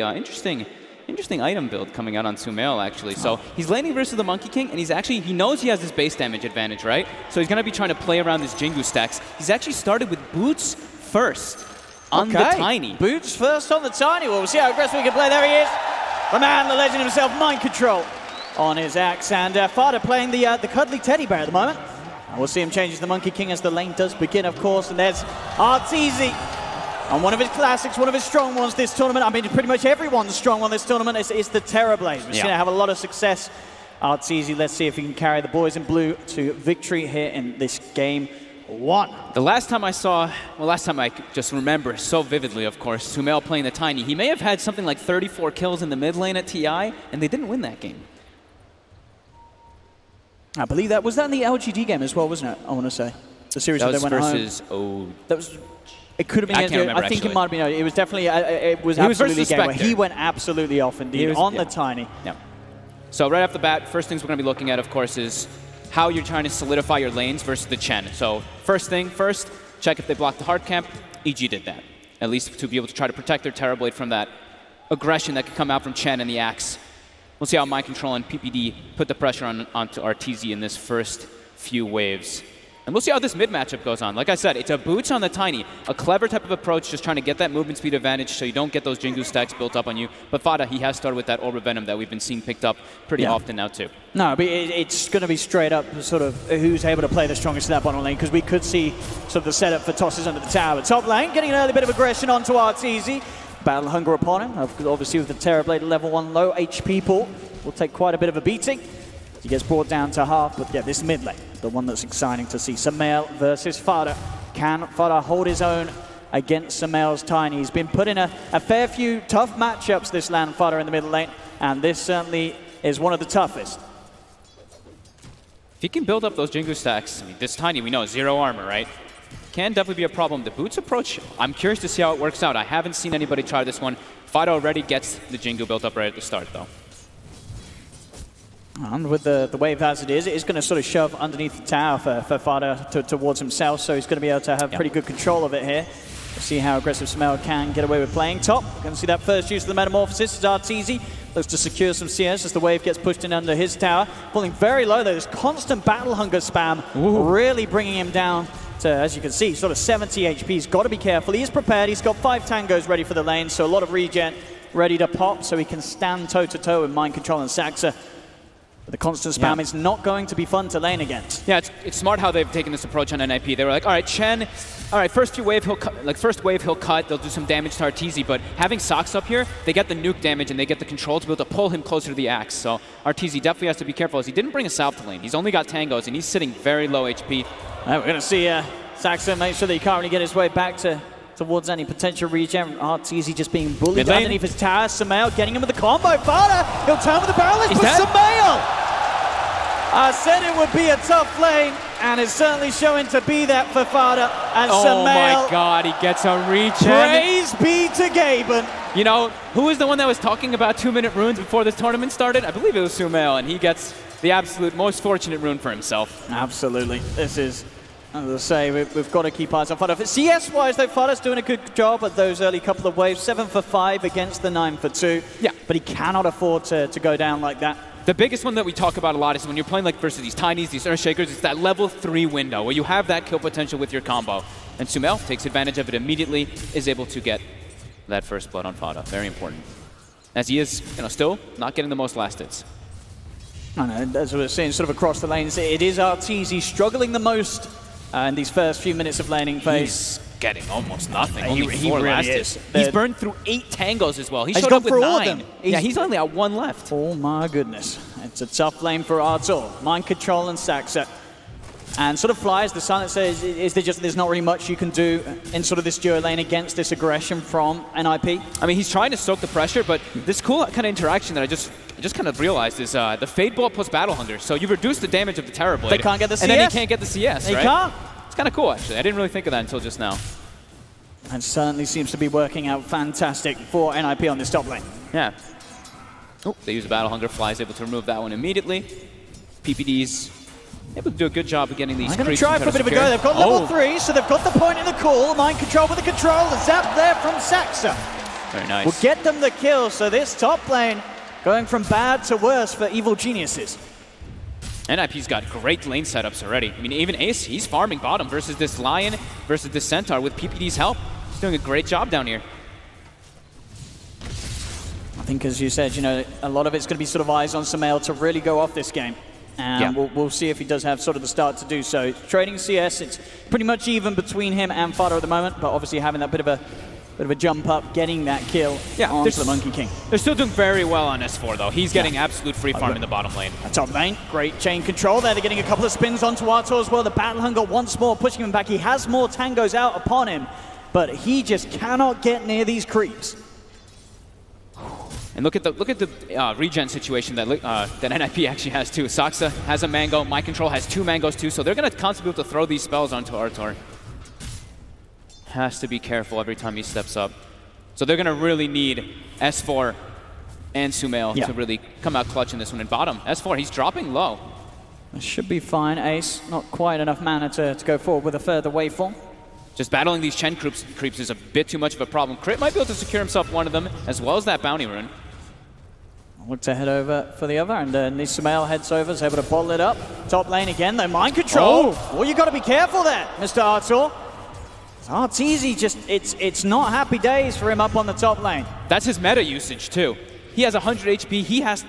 Interesting item build coming out on Sumail, actually. So he's laning versus the Monkey King, and he knows he has this base damage advantage, right? So he's going to be trying to play around his Jingu stacks. He's actually started with Boots first on the Tiny. Boots first on the Tiny. Well, we'll see how aggressive he can play. There he is. The man, the legend himself, Mind Control on his axe. And Fada playing the cuddly teddy bear at the moment. And we'll see him change to the Monkey King as the lane does begin, of course. And there's Arteezy. And one of his classics, one of his strong ones this tournament, I mean, pretty much everyone's strong one this tournament is the Terrorblade. We've seen it have a lot of success. Arteezy, let's see if he can carry the boys in blue to victory here in this game 1. The last time I saw, well, last time I just remember so vividly, of course, Sumail playing the Tiny, he may have had something like 34 kills in the mid lane at TI, and they didn't win that game. I believe that was in the LGD game as well, wasn't it? I want to say. The series that was went versus home. That was... It could have been. I can't remember, I think actually. It might have been. It was definitely. It was absolutely a game where he went absolutely off indeed on the Tiny. Yeah. So right off the bat, first things we're going to be looking at, of course, is how you're trying to solidify your lanes versus the Chen. So first thing first, check if they block the hard camp. EG did that, at least to be able to try to protect their Terrorblade from that aggression that could come out from Chen and the axe. We'll see how Mind Control and PPD put the pressure onto Arteezy in this first few waves. And we'll see how this mid matchup goes on. Like I said, it's a Boots on the Tiny. A clever type of approach, just trying to get that movement speed advantage so you don't get those Jingu stacks built up on you. But Fada, he has started with that Orb of Venom that we've been seeing picked up pretty often now too. No, but it's going to be straight up sort of who's able to play the strongest in that bottom lane, because we could see sort of the setup for tosses under the tower. Top lane, getting an early bit of aggression onto Arteezy. Battle hunger upon him, obviously with the Terrorblade level 1 low HP pool. Will take quite a bit of a beating. He gets brought down to half, but yeah, this mid lane, the one that's exciting to see. Sumail versus Fada. Can Fada hold his own against Sumail's Tiny? He's been put in a fair few tough matchups this land, Fada in the middle lane, and this certainly is one of the toughest. If he can build up those Jingu stacks, I mean, this Tiny, we know, 0 armor, right? Can definitely be a problem. The Boots approach, I'm curious to see how it works out. I haven't seen anybody try this one. Fada already gets the Jingu built up right at the start, though. And with the wave as it is going to sort of shove underneath the tower for Fada towards himself, so he's going to be able to have pretty good control of it here. We'll see how aggressive Sumail can get away with playing top. Going to see that first use of the Metamorphosis as Arteezy looks to secure some CS as the wave gets pushed in under his tower. Falling very low though, this constant battle hunger spam really bringing him down to, as you can see, sort of 70 HP. He's got to be careful. He is prepared. He's got 5 tangos ready for the lane, so a lot of regen ready to pop so he can stand toe-to-toe with Mind Control and Saxa. The constant spam is not going to be fun to lane against. Yeah, it's smart how they've taken this approach on NiP. They were like, all right, Chen, all right, first wave he'll cut, they'll do some damage to Arteezy, but having Sox up here, they get the nuke damage and they get the control to be able to pull him closer to the axe. So Arteezy definitely has to be careful as he didn't bring a south lane. He's only got tangos and he's sitting very low HP. We're going to see Saxa make sure that he can't really get his way back towards any potential regen. Arteezy just being bullied underneath his tower. Sumail getting him with the combo. Fada, he'll turn with the barrel for Sumail. I said it would be a tough lane, and it's certainly showing to be that for Fada. And oh Sumail, my God, he gets a regen. Praise be to Gaben. You know, who was the one that was talking about 2-minute runes before this tournament started? I believe it was Sumail, and he gets the absolute most fortunate rune for himself. Absolutely. This is, as I say, we've got to keep eyes on Fada. CS-wise, though, Fada's doing a good job at those early couple of waves. 7 for 5 against the 9 for 2. Yeah. But he cannot afford to go down like that. The biggest one that we talk about a lot is when you're playing like versus these Tinies, these Earthshakers, it's that level 3 window where you have that kill potential with your combo. And Sumail takes advantage of it immediately, is able to get that first blood on Fada. Very important. As he is, you know, still not getting the most last hits. I know, as we were saying, sort of across the lanes, it is Arteezy struggling the most in these first few minutes of laning phase. He's getting almost nothing. Only he 4 really last is. hits. He's burned through 8 tangos as well. He He's showed gone up with for 9. all of them. Yeah, he's only got 1 left. Oh my goodness. It's a tough lane for Artur. Mind Control and Saxa. And sort of Flies, the silence says, there's not really much you can do in sort of this duo lane against this aggression from NiP. I mean, he's trying to soak the pressure, but this cool kind of interaction that I just kind of realized is the Fade Ball plus Battle Hunger. So you reduce the damage of the Terrorblade. They can't get the CS. And then he can't get the CS, He right? can't. It's kind of cool, actually. I didn't really think of that until just now. And certainly seems to be working out fantastic for NiP on this top lane. Yeah. Oh, they use a Battle Hunger. Fly's able to remove that one immediately. PPD's able to do a good job of getting these I'm going to creeps try for a bit of a go. They've got level 3, so they've got the point in the call. Mind Control with the control. The zap there from Saxa. Very nice. will get them the kill. So this top lane going from bad to worse for Evil Geniuses. NiP's got great lane setups already. I mean, even Ace, he's farming bottom versus this Lion, versus this Centaur with PPD's help. He's doing a great job down here. I think, as you said, you know, a lot of it's going to be sort of eyes on Sumail to really go off this game. And we'll see if he does have sort of the start to do so. Trading CS, it's pretty much even between him and Fado at the moment, but obviously having that bit of a jump up, getting that kill onto the Monkey King. They're still doing very well on S4, though. He's getting absolute free farm in the bottom lane. Top lane, great chain control there. They're getting a couple of spins onto Artur as well. The Battle Hunger once more pushing him back. He has more tangos out upon him, but he just cannot get near these creeps. And look at the regen situation that NiP actually has too. Saksa has a mango, My Control has 2 mangoes too, so they're going to constantly be able to throw these spells onto Artur. Has to be careful every time he steps up. So they're going to really need S4 and Sumail to really come out clutch in this one. And bottom, S4, he's dropping low. That should be fine. Ace, not quite enough mana to go forward with a further waveform. Just battling these Chen creeps is a bit too much of a problem. Crit might be able to secure himself one of them, as well as that bounty rune. Look to head over for the other, and Sumail heads over, is able to bottle it up. Top lane again, though. Mind Control. Oh, you got to be careful there, Mr. Artur. Arteezy just, it's not happy days for him up on the top lane. That's his meta usage, too. He has 100 HP. He has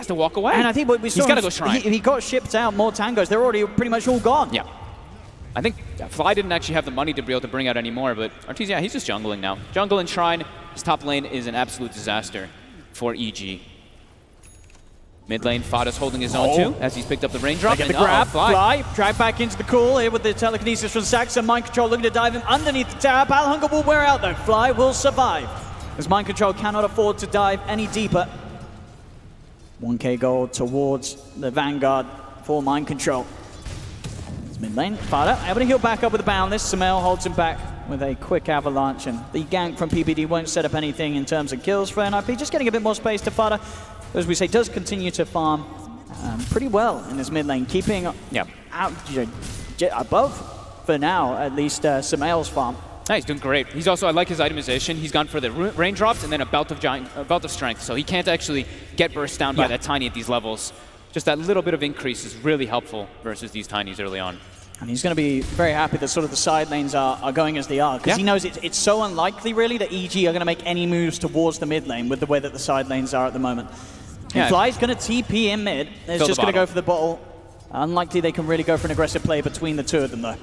to walk away. And I think what we saw, he's got to go Shrine. He got shipped out more tangos. They're already pretty much all gone. Yeah. I think Fly didn't actually have the money to be able to bring out any more, but Arteezy, he's just jungling now. Jungle and Shrine. His top lane is an absolute disaster for EG. Mid lane, Fado's holding his own too, as he's picked up the raindrop. They get the grab, Fly, drag back into the cool here with the telekinesis from Saxa. Mind Control looking to dive him underneath the tower. Battle Hunger will wear out though. Fly will survive, as Mind Control cannot afford to dive any deeper. 1k gold towards the Vanguard for Mind Control. It's mid lane, Fado able to heal back up with a Boundless. Sumail holds him back with a quick avalanche, and the gank from PPD won't set up anything in terms of kills for NiP. Just getting a bit more space to Fado. As we say, does continue to farm pretty well in this mid lane, keeping out, above, for now, at least Sumail's farm. Yeah, he's doing great. He's also, I like his itemization. He's gone for the raindrops and then a belt of strength, so he can't actually get burst down by that tiny at these levels. Just that little bit of increase is really helpful versus these tinies early on. And he's going to be very happy that sort of the side lanes are going as they are, because he knows it's so unlikely, really, that EG are going to make any moves towards the mid lane with the way that the side lanes are at the moment. Yeah. Fly's going to TP in mid. It's just going to go for the bottle. Unlikely they can really go for an aggressive play between the two of them, though.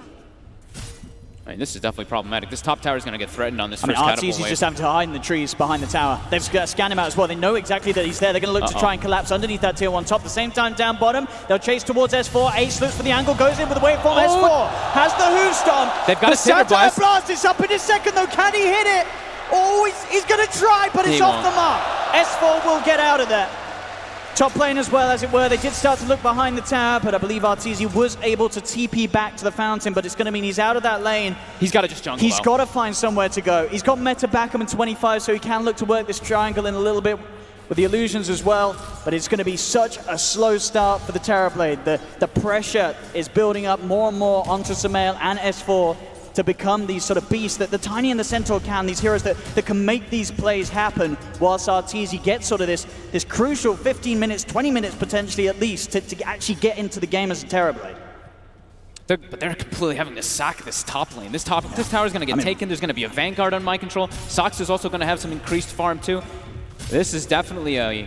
I mean, this is definitely problematic. This top tower is going to get threatened on this first catapult wave. Arteezy's just having to hide in the trees behind the tower. They've scanned him out as well. They know exactly that he's there. They're going to look to try and collapse underneath that tier 1 top. At the same time, down bottom, they'll chase towards S4. Ace looks for the angle, goes in with the waveform. S4 has the Hoostomp. They've got a Cinder Blast. It's up in a second, though. Can he hit it? Oh, he's going to try, but it's off the mark. S4 will get out of there. Top lane as well, as it were. They did start to look behind the tower, but I believe Arteezy was able to TP back to the fountain, but it's going to mean he's out of that lane. He's got to just jungle. He's got to find somewhere to go. He's got meta back him in 25, so he can look to work this triangle in a little bit with the illusions as well, but it's going to be such a slow start for the Terrorblade. The pressure is building up more and more onto Sumail and S4 to become these sort of beasts that the Tiny and the Centaur can, these heroes that can make these plays happen, whilst Arteezy gets sort of this crucial 15 minutes, 20 minutes potentially at least to actually get into the game as a Terrorblade. But they're completely having to sack this top lane. This tower is going to get taken. There's going to be a Vanguard on Mind Control. Sox is also going to have some increased farm too. This is definitely a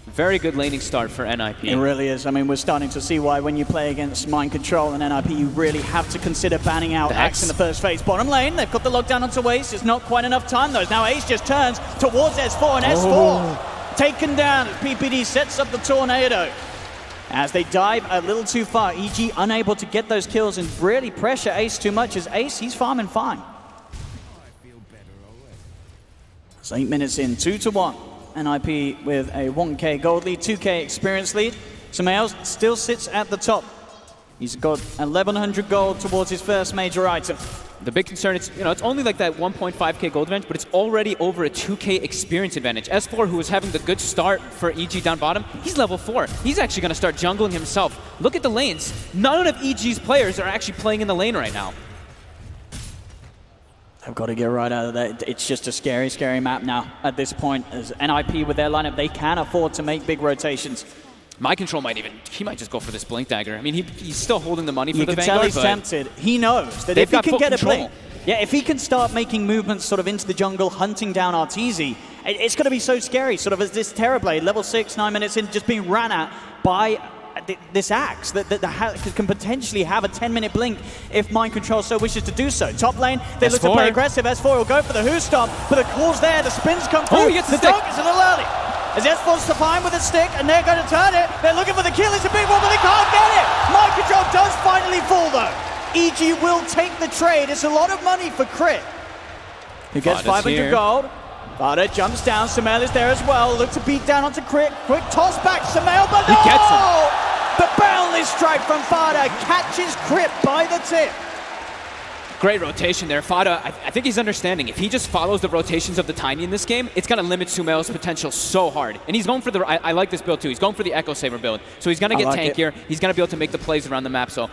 very good laning start for NiP. It really is. I mean, we're starting to see why when you play against Mind Control and NiP, you really have to consider banning out Axe in the first phase. Bottom lane, they've got the lockdown onto Ace. It's not quite enough time, though. Now Ace just turns towards S4, and S4 taken down as PPD sets up the tornado. As they dive a little too far, EG unable to get those kills and really pressure Ace too much, as Ace, he's farming fine. It's 8 minutes in, 2-1. NiP with a 1k gold lead, 2k experience lead. Sumail still sits at the top. He's got 1100 gold towards his first major item. The big concern is, it's only like that 1.5k gold advantage, but it's already over a 2k experience advantage. S4, who is having the good start for EG down bottom, he's level 4. He's actually going to start jungling himself. Look at the lanes. None of EG's players are actually playing in the lane right now. I've got to get right out of that. It's just a scary, scary map now at this point. As NiP with their lineup, they can afford to make big rotations. My control might just go for this Blink Dagger. I mean, he's still holding the money for the Vanguard. You can tell he's tempted. He knows that if he can get a Blink, if he can start making movements sort of into the jungle, hunting down Arteezy, it's going to be so scary. Sort of as this Terrorblade, level 6, 9 minutes in, just being ran at by this Axe that can potentially have a 10-minute blink if Mind Control so wishes to do so. Top lane, they look to play aggressive. S4 will go for the Who Stomp, but the call's there, the spins come through. Oh, he gets the dog is a little early. As S4's fine with the stick, and they're going to turn it. They're looking for the kill. It's a big one, but they can't get it. Mind Control does finally fall, though. EG will take the trade. It's a lot of money for Crit. He gets 500 gold. Vada jumps down. Sumail is there as well. Look to beat down onto Crit. Quick toss back. Sumail, but no! He gets him. The boundless strike from Vada catches Crit by the tip. Great rotation there. Fada, I think he's understanding. If he just follows the rotations of the Tiny in this game, it's going to limit Sumail's potential so hard. And he's going for the... I like this build too. He's going for the Echo Saber build. So he's going to get tankier. He's going to be able to make the plays around the map. So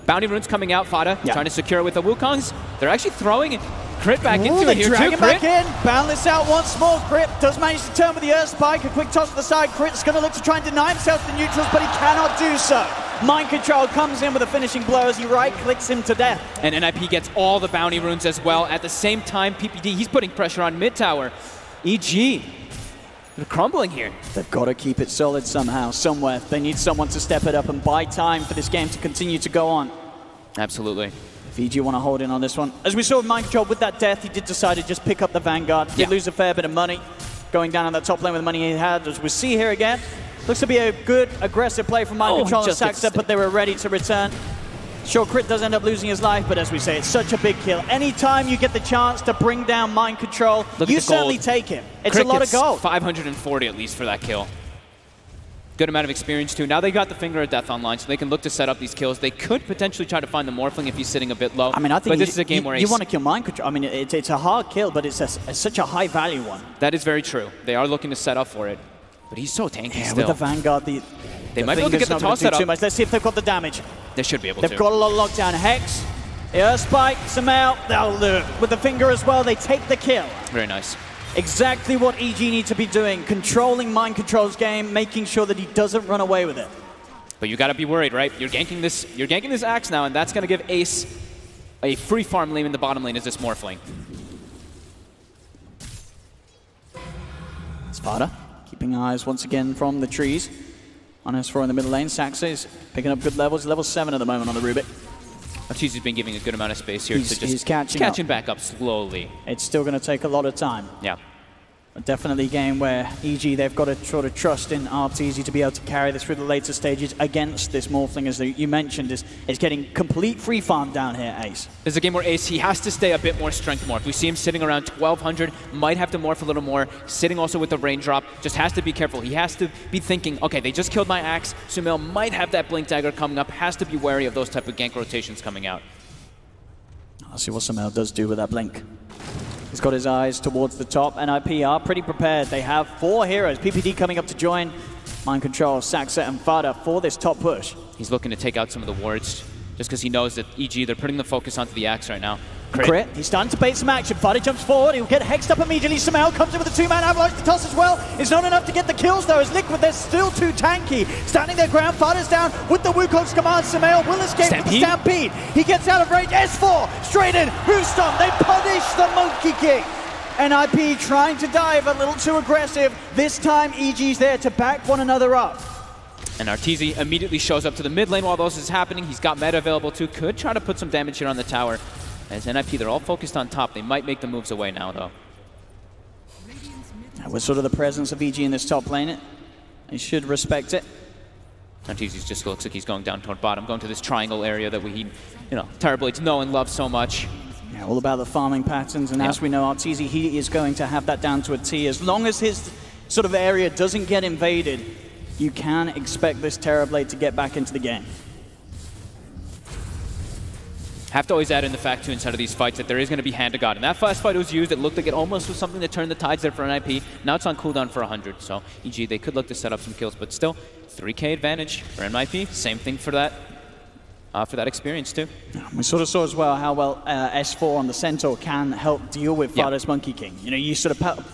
Bounty Runes coming out. Fada trying to secure it with the Wukongs. They're actually throwing Crit back into it here too. Crit back in. Boundless out once more. Crit does manage to turn with the Earth Spike. A quick toss to the side. Crit's going to look to try and deny himself the neutrals, but he cannot do so. Mind Control comes in with a finishing blow as he right-clicks him to death. And NiP gets all the Bounty Runes as well. At the same time, PPD, he's putting pressure on mid tower. EG, they're crumbling here. They've got to keep it solid somehow, somewhere. They need someone to step it up and buy time for this game to continue to go on. Absolutely. If EG want to hold in on this one. As we saw with Mind Control, with that death, he did decide to just pick up the Vanguard. Did lose a fair bit of money going down on that top lane with the money he had. As we see here again, looks to be a good, aggressive play from Mind Control and Saxa, but they were ready to return. Sure, Crit does end up losing his life, but as we say, it's such a big kill. Anytime you get the chance to bring down Mind Control, you certainly take him. It's a lot of gold. 540 at least for that kill. Good amount of experience too. Now they got the Finger of Death online, so they can look to set up these kills. They could potentially try to find the Morphling if he's sitting a bit low. I mean, I think this is a game where you want to kill Mind Control. I mean, it's a hard kill, but it's such a high value one. That is very true. They are looking to set up for it. But he's so tanky still. With the Vanguard, they might be able to get the toss set up. Let's see if they've got the damage. They should be able to. They've got a lot of lockdown. Hex, Earth Spike, Sumail, they'll do. With the Finger as well, they take the kill. Very nice. Exactly what EG need to be doing. Controlling Mind Control's game, making sure that he doesn't run away with it. But you got to be worried, right? You're ganking this Axe now, and that's going to give Ace a free farm lane in the bottom lane as this Morphling. Sparta. Keeping eyes once again from the trees. On S4 in the middle lane, Saxa is picking up good levels. Level 7 at the moment on the Rubik. Arteezy's been giving a good amount of space here. He's catching back up slowly. It's still going to take a lot of time. Yeah. But definitely a game where EG, they've got to sort of trust in Arteezy to be able to carry this through the later stages against this Morphling, as you mentioned, is getting complete free farm down here, Ace. This is a game where Ace, he has to stay a bit more strength morph. We see him sitting around 1200, might have to morph a little more, sitting also with the raindrop, just has to be careful. He has to be thinking, okay, they just killed my Axe, Sumail might have that Blink Dagger coming up, has to be wary of those type of gank rotations coming out. I'll see what Sumail does do with that Blink. He's got his eyes towards the top. NiP are pretty prepared. They have 4 heroes. PPD coming up to join Mind Control, Saxa, and Fada for this top push. He's looking to take out some of the wards just because he knows that EG, they're putting the focus onto the Axe right now. Crit. He's starting to bait some action. Fada jumps forward. He'll get hexed up immediately. Sumail comes in with a 2-man avalanche to toss as well. It's not enough to get the kills though, as Liquid, they're still too tanky. Standing their ground, Fada's down with the Wukong's command. Sumail will escape with the Stampede. He gets out of range. S4 straight in. Roostom. They punish the Monkey King. NiP trying to dive a little too aggressive. This time EG's there to back one another up. And Arteezy immediately shows up to the mid lane while this is happening. He's got meta available too. Could try to put some damage here on the tower. As NiP, they're all focused on top. They might make the moves away now, though. With sort of the presence of EG in this top lane, they should respect it. Arteezy just looks like he's going down toward bottom, going to this triangle area that Terrorblade's know and love so much. Yeah, all about the farming patterns, and as we know, Arteezy, he is going to have that down to a T. As long as his sort of area doesn't get invaded, you can expect this Terrorblade to get back into the game. Have to always add in the fact, too, inside of these fights that there is going to be Hand to God. And that fast fight was used. It looked like it almost was something that turned the tides there for NiP. Now it's on cooldown for 100. So, EG, they could look to set up some kills, but still, 3K advantage for NiP. Same thing for that for that experience too. We sort of saw as well how well S4 on the Centaur can help deal with Fado's Monkey King. You know, you sort of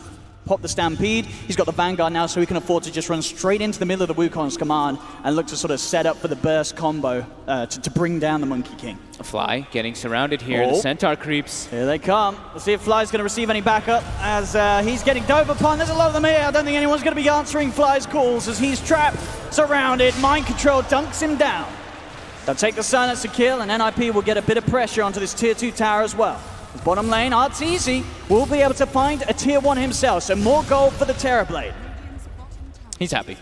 pop the Stampede, he's got the Vanguard now, so he can afford to just run straight into the middle of the Wukong's command and look to sort of set up for the burst combo to bring down the Monkey King. Fly getting surrounded here, the Centaur creeps. Here they come. Let's see if Fly's going to receive any backup as he's getting dove upon. There's a lot of them here. I don't think anyone's going to be answering Fly's calls as he's trapped, surrounded. Mind Control dunks him down. They'll take the silence to kill, and NiP will get a bit of pressure onto this tier 2 tower as well. His bottom lane, Arteezy, will be able to find a tier 1 himself, so more gold for the Terrorblade. He's happy.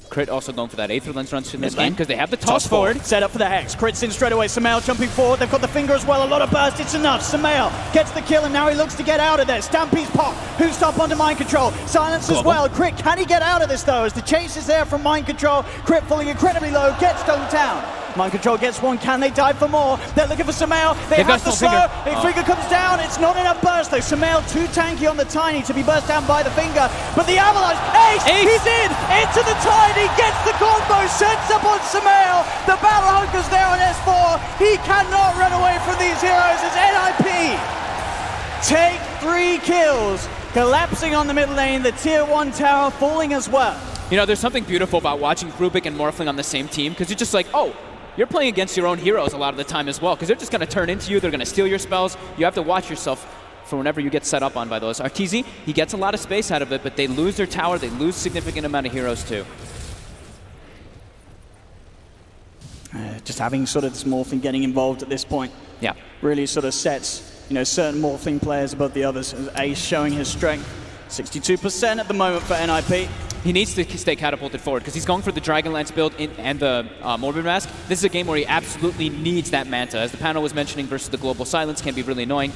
Crit also going for that Aether Lens run in this game because they have the toss forward. Set up for the Hex. Crit's in straight away. Samael jumping forward. They've got the finger as well. A lot of burst. It's enough. Samael gets the kill and now he looks to get out of there. Stampede's pop. Who's up under Mind Control? Silence as well. Crit, can he get out of this though? As the chase is there from Mind Control. Crit falling incredibly low. Gets stoned down. Mind Control gets one. Can they dive for more? They're looking for Samael. They have to slow. If Finger comes down, it's not enough burst though. Samael too tanky on the Tiny to be burst down by the Finger. But the Avalanche, Ace! He's in! Into the Tiny, gets the combo, sets up on Samael. The Battle Hunker's there on S4. He cannot run away from these heroes as NiP take 3 kills. Collapsing on the middle lane, the tier 1 tower falling as well. You know, there's something beautiful about watching Rubik and Morphling on the same team because you're just like, oh, you're playing against your own heroes a lot of the time as well because they're just going to turn into you. They're going to steal your spells. You have to watch yourself for whenever you get set up on by those. Arteezy, he gets a lot of space out of it, but they lose their tower. They lose significant amount of heroes too. Just having sort of this Morphling getting involved at this point really sort of sets, you know, certain Morphling players above the others. Ace showing his strength. 62% at the moment for NiP. He needs to stay catapulted forward because he's going for the Dragonlance build and the Morbid Mask. This is a game where he absolutely needs that Manta. As the panel was mentioning, versus the Global Silence can be really annoying.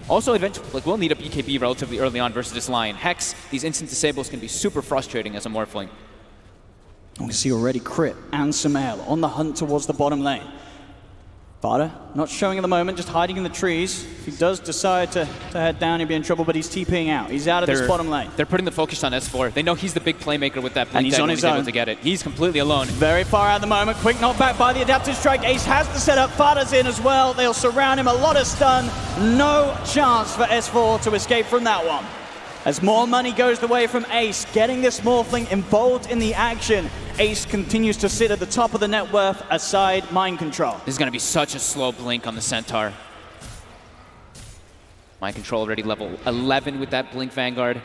Also, eventually, like, we'll need a BKB relatively early on versus this Lion. Hex, these instant disables can be super frustrating as a Morphling. We see already Crit and Samael on the hunt towards the bottom lane. Fado not showing at the moment, just hiding in the trees. If he does decide to head down, he'll be in trouble, but he's TPing out. He's out of this bottom lane. They're putting the focus on S4. They know he's the big playmaker with that blink, and he's on his own. Able to get it. He's completely alone. Very far out at the moment. Quick knockback by the Adaptive Strike. Ace has the setup. Fado's in as well. They'll surround him. A lot of stun. No chance for S4 to escape from that one. As more money goes the way from Ace, getting this Morphling involved in the action. Ace continues to sit at the top of the net worth aside Mind Control. This is going to be such a slow blink on the Centaur. Mind Control already level 11 with that blink Vanguard.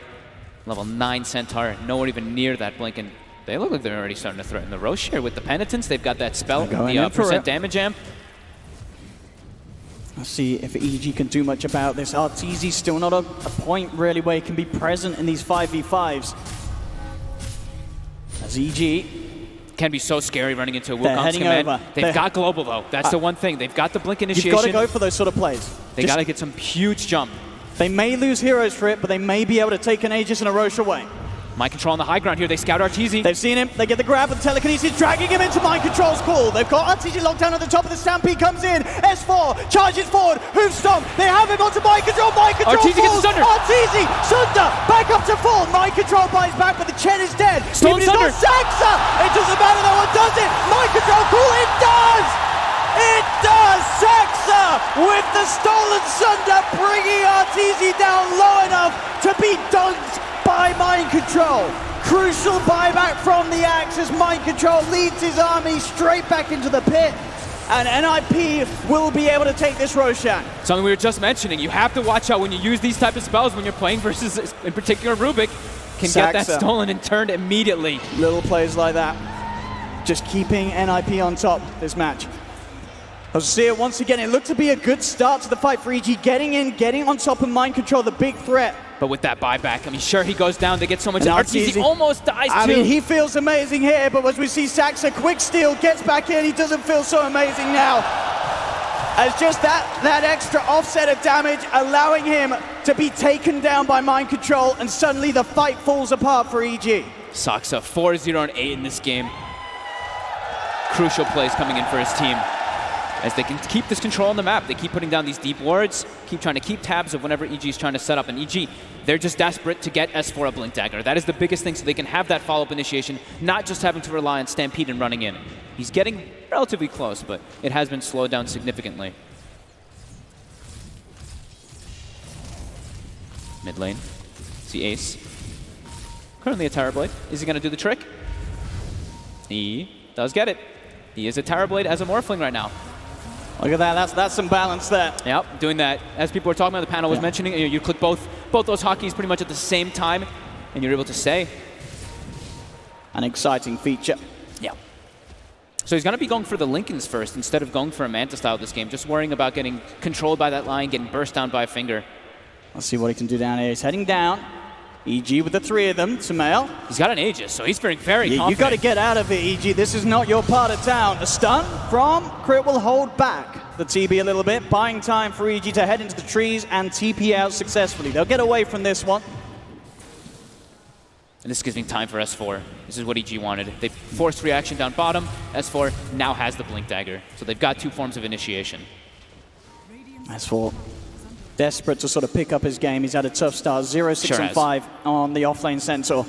Level 9 Centaur, nowhere even near that blink. And they look like they're already starting to threaten the Roche here with the Penitence. They've got that spell, the percent damage amp. Let's see if EG can do much about this. Arteezy still not a point really where he can be present in these 5v5s. As EG can be so scary running into a Wukong's command. They've got global though. That's the one thing. They've got the blink initiation. You've got to go for those sort of plays. They got to get some huge jump. They may lose heroes for it, but they may be able to take an Aegis and a Roche away. Mind Control on the high ground here. They scout Arteezy. They've seen him. They get the grab with telekinesis, dragging him into Mind Control's call. They've got Arteezy locked down at the top of the Stampede. Comes in. S4 charges forward. Hoof stomp. They have him onto Mind Control. Mind Control Arteezy gets Sunder. Arteezy, Sunder, back up to full. Mind Control buys back, but the Chen is dead. Stolen Sunder. Saxa. It doesn't matter though. What does it? Mind Control cool. It does. It does! Saxa with the stolen Sunder, bringing Arteezy down low enough to be dunked by Mind Control. Crucial buyback from the Axe as Mind Control leads his army straight back into the pit. And NiP will be able to take this Roshan. Something we were just mentioning. You have to watch out when you use these type of spells when you're playing versus, in particular, Rubik. Can get that stolen and turned immediately. Little plays like that. Just keeping NiP on top this match. As we see it once again, it looked to be a good start to the fight for EG. Getting in, getting on top of Mind Control, the big threat. But with that buyback, I mean, sure, he goes down. They get so much. Arteezy almost dies, too. I mean, he feels amazing here, but as we see Saxa, quick steal, gets back in. He doesn't feel so amazing now. As just that extra offset of damage, allowing him to be taken down by Mind Control, and suddenly the fight falls apart for EG. Saxa, 4-0 and 8 in this game. Crucial plays coming in for his team. As they can keep this control on the map. They keep putting down these deep wards, keep trying to keep tabs of whenever EG is trying to set up. And EG, they're just desperate to get S4 a Blink Dagger. That is the biggest thing, so they can have that follow-up initiation, not just having to rely on Stampede and running in. He's getting relatively close, but it has been slowed down significantly. Mid lane. See Ace. Currently a Terrorblade. Is he going to do the trick? He does get it. He is a Terrorblade as a Morphling right now. Look at that. That's some balance there. Yep, doing that. As people were talking about, the panel was mentioning, you click both those hotkeys pretty much at the same time, and you're able to say. An exciting feature. Yeah. So he's going to be going for the Lincolns first instead of going for a Manta style this game, just worrying about getting controlled by that line, getting burst down by a finger. Let's see what he can do down here. He's heading down. EG with the 3 of them to Mail. He's got an Aegis, so he's feeling very confident. You've got to get out of it, EG. This is not your part of town. A stun from Crit will hold back the TB a little bit, buying time for EG to head into the trees and TP out successfully. They'll get away from this one. And this gives me time for S4. This is what EG wanted. They forced reaction down bottom. S4 now has the Blink Dagger. So they've got 2 forms of initiation. S4 desperate to sort of pick up his game. He's had a tough start, 0, 6, and 5 on the offlane Centaur.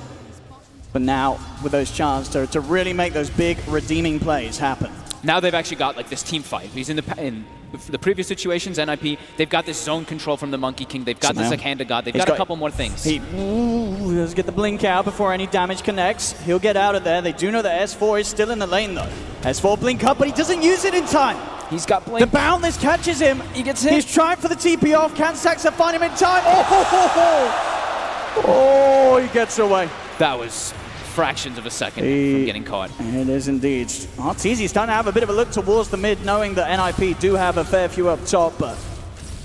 But now, with those chances to really make those big redeeming plays happen. Now they've actually got like this team fight. He's in the previous situations, NiP, they've got this zone control from the Monkey King. They've got this like Hand of God. They've got a couple more things. Let's get the blink out before any damage connects. He'll get out of there. They do know that S4 is still in the lane though. S4 blink up, but he doesn't use it in time. He's got blink. The Boundless catches him. He gets hit. He's trying for the TP off. Can Saxa find him in time? Oh, he gets away. That was fractions of a second from getting caught. It is indeed. Arteezy's starting to have a bit of a look towards the mid, knowing that NiP do have a fair few up top, but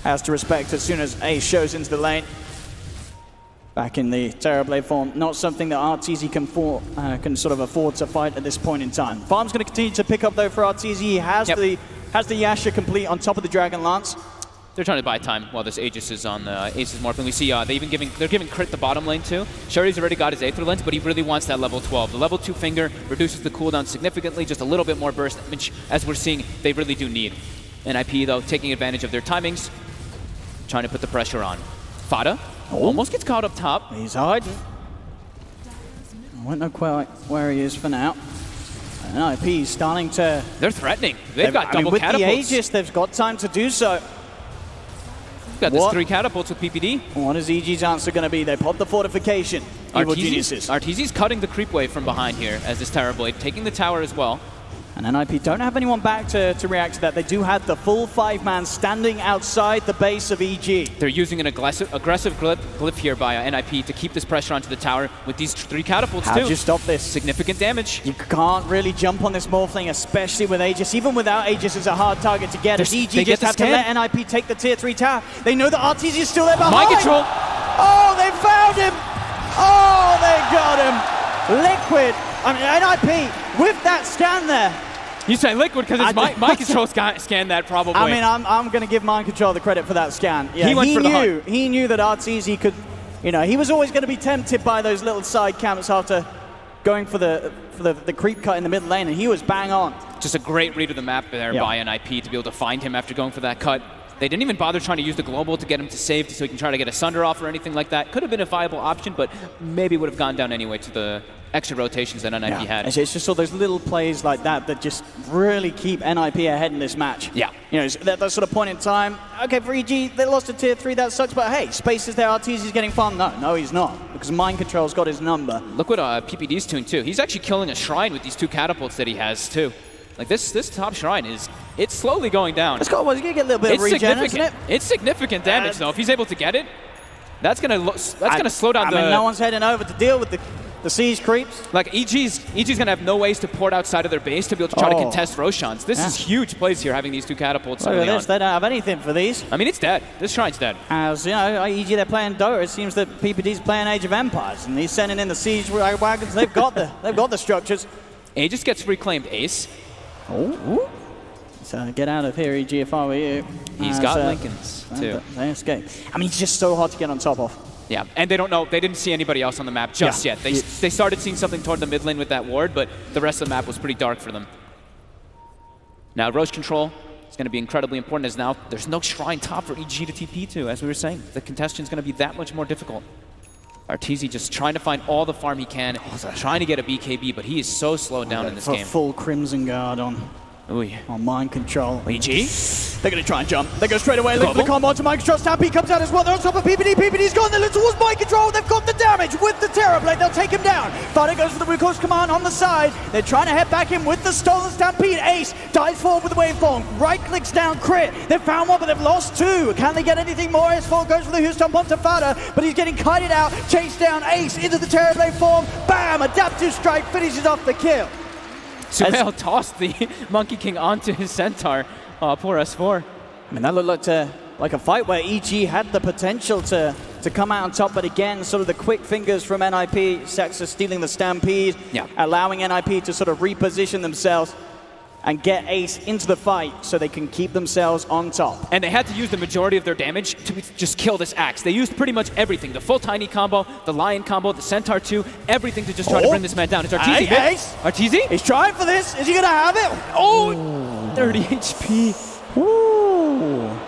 has to respect as soon as Ace shows into the lane. Back in the Terrorblade form, not something that Arteezy can sort of afford to fight at this point in time. Farm's going to continue to pick up though for Arteezy. He has the Yasha complete on top of the Dragon Lance. They're trying to buy time while this Aegis is on Ace's Morphling. We see they're giving crit the bottom lane too. Sherry's already got his Aether Lens, but he really wants that level 12. The level 2 finger reduces the cooldown significantly, just a little bit more burst, which, as we're seeing, they really do need. NiP, though, taking advantage of their timings, trying to put the pressure on. Fada almost gets caught up top. He's hiding. I won't know quite where he is for now. NiP's starting to... They're threatening. They've got double with catapults. With the Aegis, they've got time to do so. Got this 3 catapults with PPD. What is EG's answer going to be? They pop the fortification. Arteezy's cutting the creep wave from behind here as this Terrorblade, taking the tower as well. And NiP don't have anyone back to react to that. They do have the full 5-man standing outside the base of EG. They're using an aggressive glyph here by NiP to keep this pressure onto the tower with these 3 catapults too. How do you stop this? Significant damage. You can't really jump on this Morphling, especially with Aegis. Even without Aegis, it's a hard target to get. EG just have to let NiP take the tier 3 tower. They know that Arteezy is still there behind. Mind control. Oh, they found him. Oh, they got him. Liquid. I mean, NiP with that scan there. You say Liquid because it's Mind Control scanned that probably. I mean, I'm going to give Mind Control the credit for that scan. Yeah, he knew that Arteezy could, he was always going to be tempted by those little side camps after going for the creep cut in the mid lane, and he was bang on. Just a great read of the map there by NiP to be able to find him after going for that cut. They didn't even bother trying to use the global to get him to save so he can try to get a Sunder off or anything like that. Could have been a viable option, but maybe would have gone down anyway to the extra rotations that NiP had. It's just all those little plays like that just really keep NiP ahead in this match. Yeah. That sort of point in time. Okay, for EG, they lost to tier 3, that sucks, but hey, Space is there, Arteezy's getting farmed. No, he's not, because Mind Control's got his number. Look what PPD's doing too. He's actually killing a Shrine with these 2 catapults that he has too. Like this top Shrine it's slowly going down. He's going to get a little bit of regen, isn't it? It's significant damage though. If he's able to get it, that's gonna slow down the... I mean, no one's heading over to deal with the siege creeps. Like EG's gonna have no ways to port outside of their base to be able to try to contest Roshans. This is huge plays here, having these 2 catapults. Look at this, they don't have anything for these. I mean, it's dead. This Shrine's dead. As EG, they're playing Dota. It seems that PPD's playing Age of Empires, and he's sending in the siege wagons. They've got the structures. Aegis gets reclaimed Ace. Oh. So get out of here, EG, if I were you. He's got Lincolns, too. They escape. I mean, he's just so hard to get on top of. Yeah, and they don't know, they didn't see anybody else on the map just yet. They started seeing something toward the mid lane with that ward, but the rest of the map was pretty dark for them. Now, Roche control is going to be incredibly important, as now there's no Shrine top for EG to TP to, as we were saying. The contention's going to be that much more difficult. Arteezy just trying to find all the farm he can, trying to get a BKB, but he is so slowed down in this game. Full Crimson Guard on mind control. EG? They're going to try and jump. They go straight away, look for the combo onto mind control. Stampede comes out as well. They're on top of PPD. PPD's gone. They look towards mind control. They've got the damage with the Terror Blade. They'll take him down. Fighter goes for the recourse command on the side. They're trying to head back in with the stolen Stampede. Ace dives forward with the waveform. Right clicks down crit. They've found one, but they've lost two. Can they get anything more? S4 goes for the Hoof Stomp onto Fada, but he's getting kited out. Chased down Ace into the Terror Blade form. Bam! Adaptive Strike finishes off the kill. Sumail tossed the Monkey King onto his Centaur. Poor S4. I mean, that looked like a fight where EG had the potential to come out on top, but again, sort of the quick fingers from NiP, Saxa stealing the Stampede, allowing NiP to sort of reposition themselves and get Ace into the fight so they can keep themselves on top. And they had to use the majority of their damage to just kill this Axe. They used pretty much everything. The full Tiny combo, the Lion combo, the Centaur 2, everything to just try to bring this man down. It's Arteezy. Ace! Arteezy? He's trying for this. Is he going to have it? Oh! 30 HP. Ooh.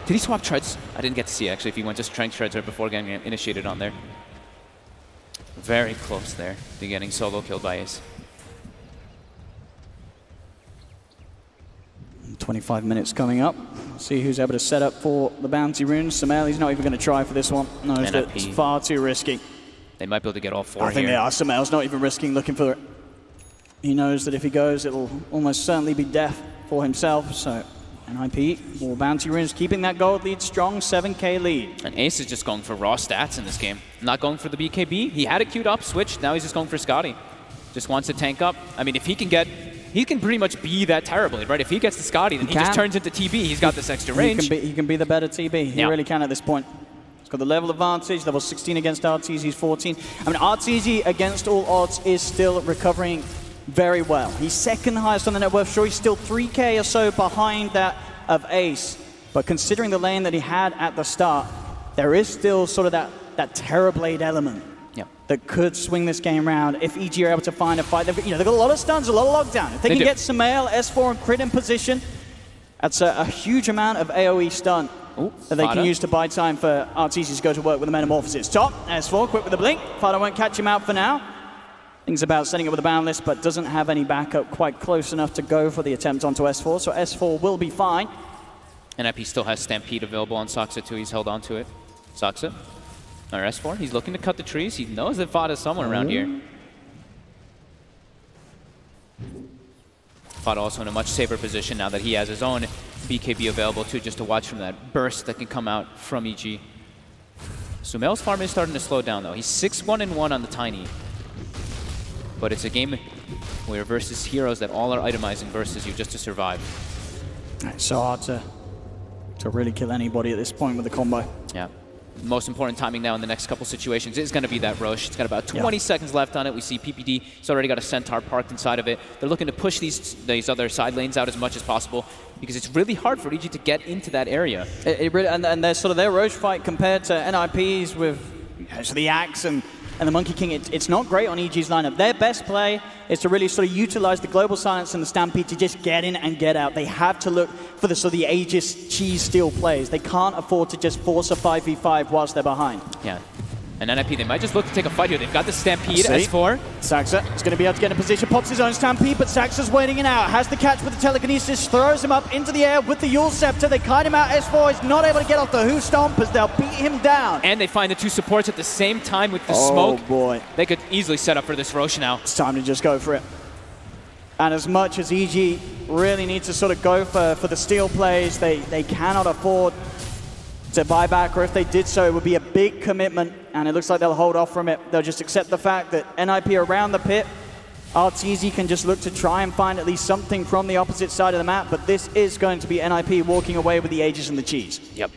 Did he swap treads? I didn't get to see, actually, if he went just trying treads right before getting initiated on there. Very close there to getting solo killed by Ace. 25 minutes coming up. See who's able to set up for the bounty runes. Sumail, he's not even going to try for this one. Knows that it's far too risky. They might be able to get all four here. I think they are. Sumail's not even risking looking for it. He knows that if he goes, it'll almost certainly be death for himself. So NiP, more bounty runes, keeping that gold lead strong, 7K lead. And Ace is just going for raw stats in this game. Not going for the BKB. He had it queued up, switched. Now he's just going for Scotty. Just wants to tank up. I mean, if he can get... He can pretty much be that Terror Blade, right? If he gets the Scotty, then he just turns into TB. He's got this extra range. He can be the better TB. He really can at this point. He's got the level advantage, level 16 against Arteezy, he's 14. I mean, Arteezy, against all odds, is still recovering very well. He's second highest on the net worth. Sure, he's still 3K or so behind that of Ace. But considering the lane that he had at the start, there is still sort of that Terror Blade element that could swing this game around if EG are able to find a fight. They've got a lot of stuns, a lot of lockdown. If they can get Sumail, S4, and Crit in position, that's a huge amount of AoE stun that they can use to buy time for Arteezy to go to work with the Metamorphosis. Top, S4, quick with the blink. Fada won't catch him out for now. Thinks about setting up with a Boundless, but doesn't have any backup quite close enough to go for the attempt onto S4, so S4 will be fine. NiP still has Stampede available on Saxa too. He's held on to it. Saxa. Or S4, he's looking to cut the trees. He knows that Fada's somewhere around here. Fada also in a much safer position now that he has his own BKB available too, just to watch from that burst that can come out from EG. Sumail's farm is starting to slow down though. He's 6-1-1 on the Tiny. But it's a game where versus heroes that all are itemizing versus you just to survive. It's so hard to really kill anybody at this point with the combo. Yeah. Most important timing now in the next couple situations is going to be that Roche. It's got about 20 seconds left on it. We see PPD, he's already got a Centaur parked inside of it. They're looking to push these other side lanes out as much as possible because it's really hard for EG to get into that area. It really, and their sort of their Roche fight compared to NiP's with the Axe and the Monkey King, it's not great on EG's lineup. Their best play is to really sort of utilize the Global Silence and the Stampede to just get in and get out. They have to look for the sort of the Aegis cheese steal plays. They can't afford to just force a 5v5 whilst they're behind. Yeah. And NiP, they might just look to take a fight here. They've got the Stampede, S4. Saxa is going to be able to get in position, pops his own Stampede, but Saxa's waiting it out. Has the catch with the Telekinesis, throws him up into the air with the Yule Scepter. They kite him out. S4 is not able to get off the Who Stomp as they'll beat him down. And they find the two supports at the same time with the smoke. Oh boy. They could easily set up for this Roche now. It's time to just go for it. And as much as EG really needs to sort of go for the steal plays, they cannot afford to buy back, or if they did so, it would be a big commitment, and it looks like they'll hold off from it. They'll just accept the fact that NiP are around the pit. Arteezy can just look to try and find at least something from the opposite side of the map, but this is going to be NiP walking away with the Aegis and the cheese. Yep.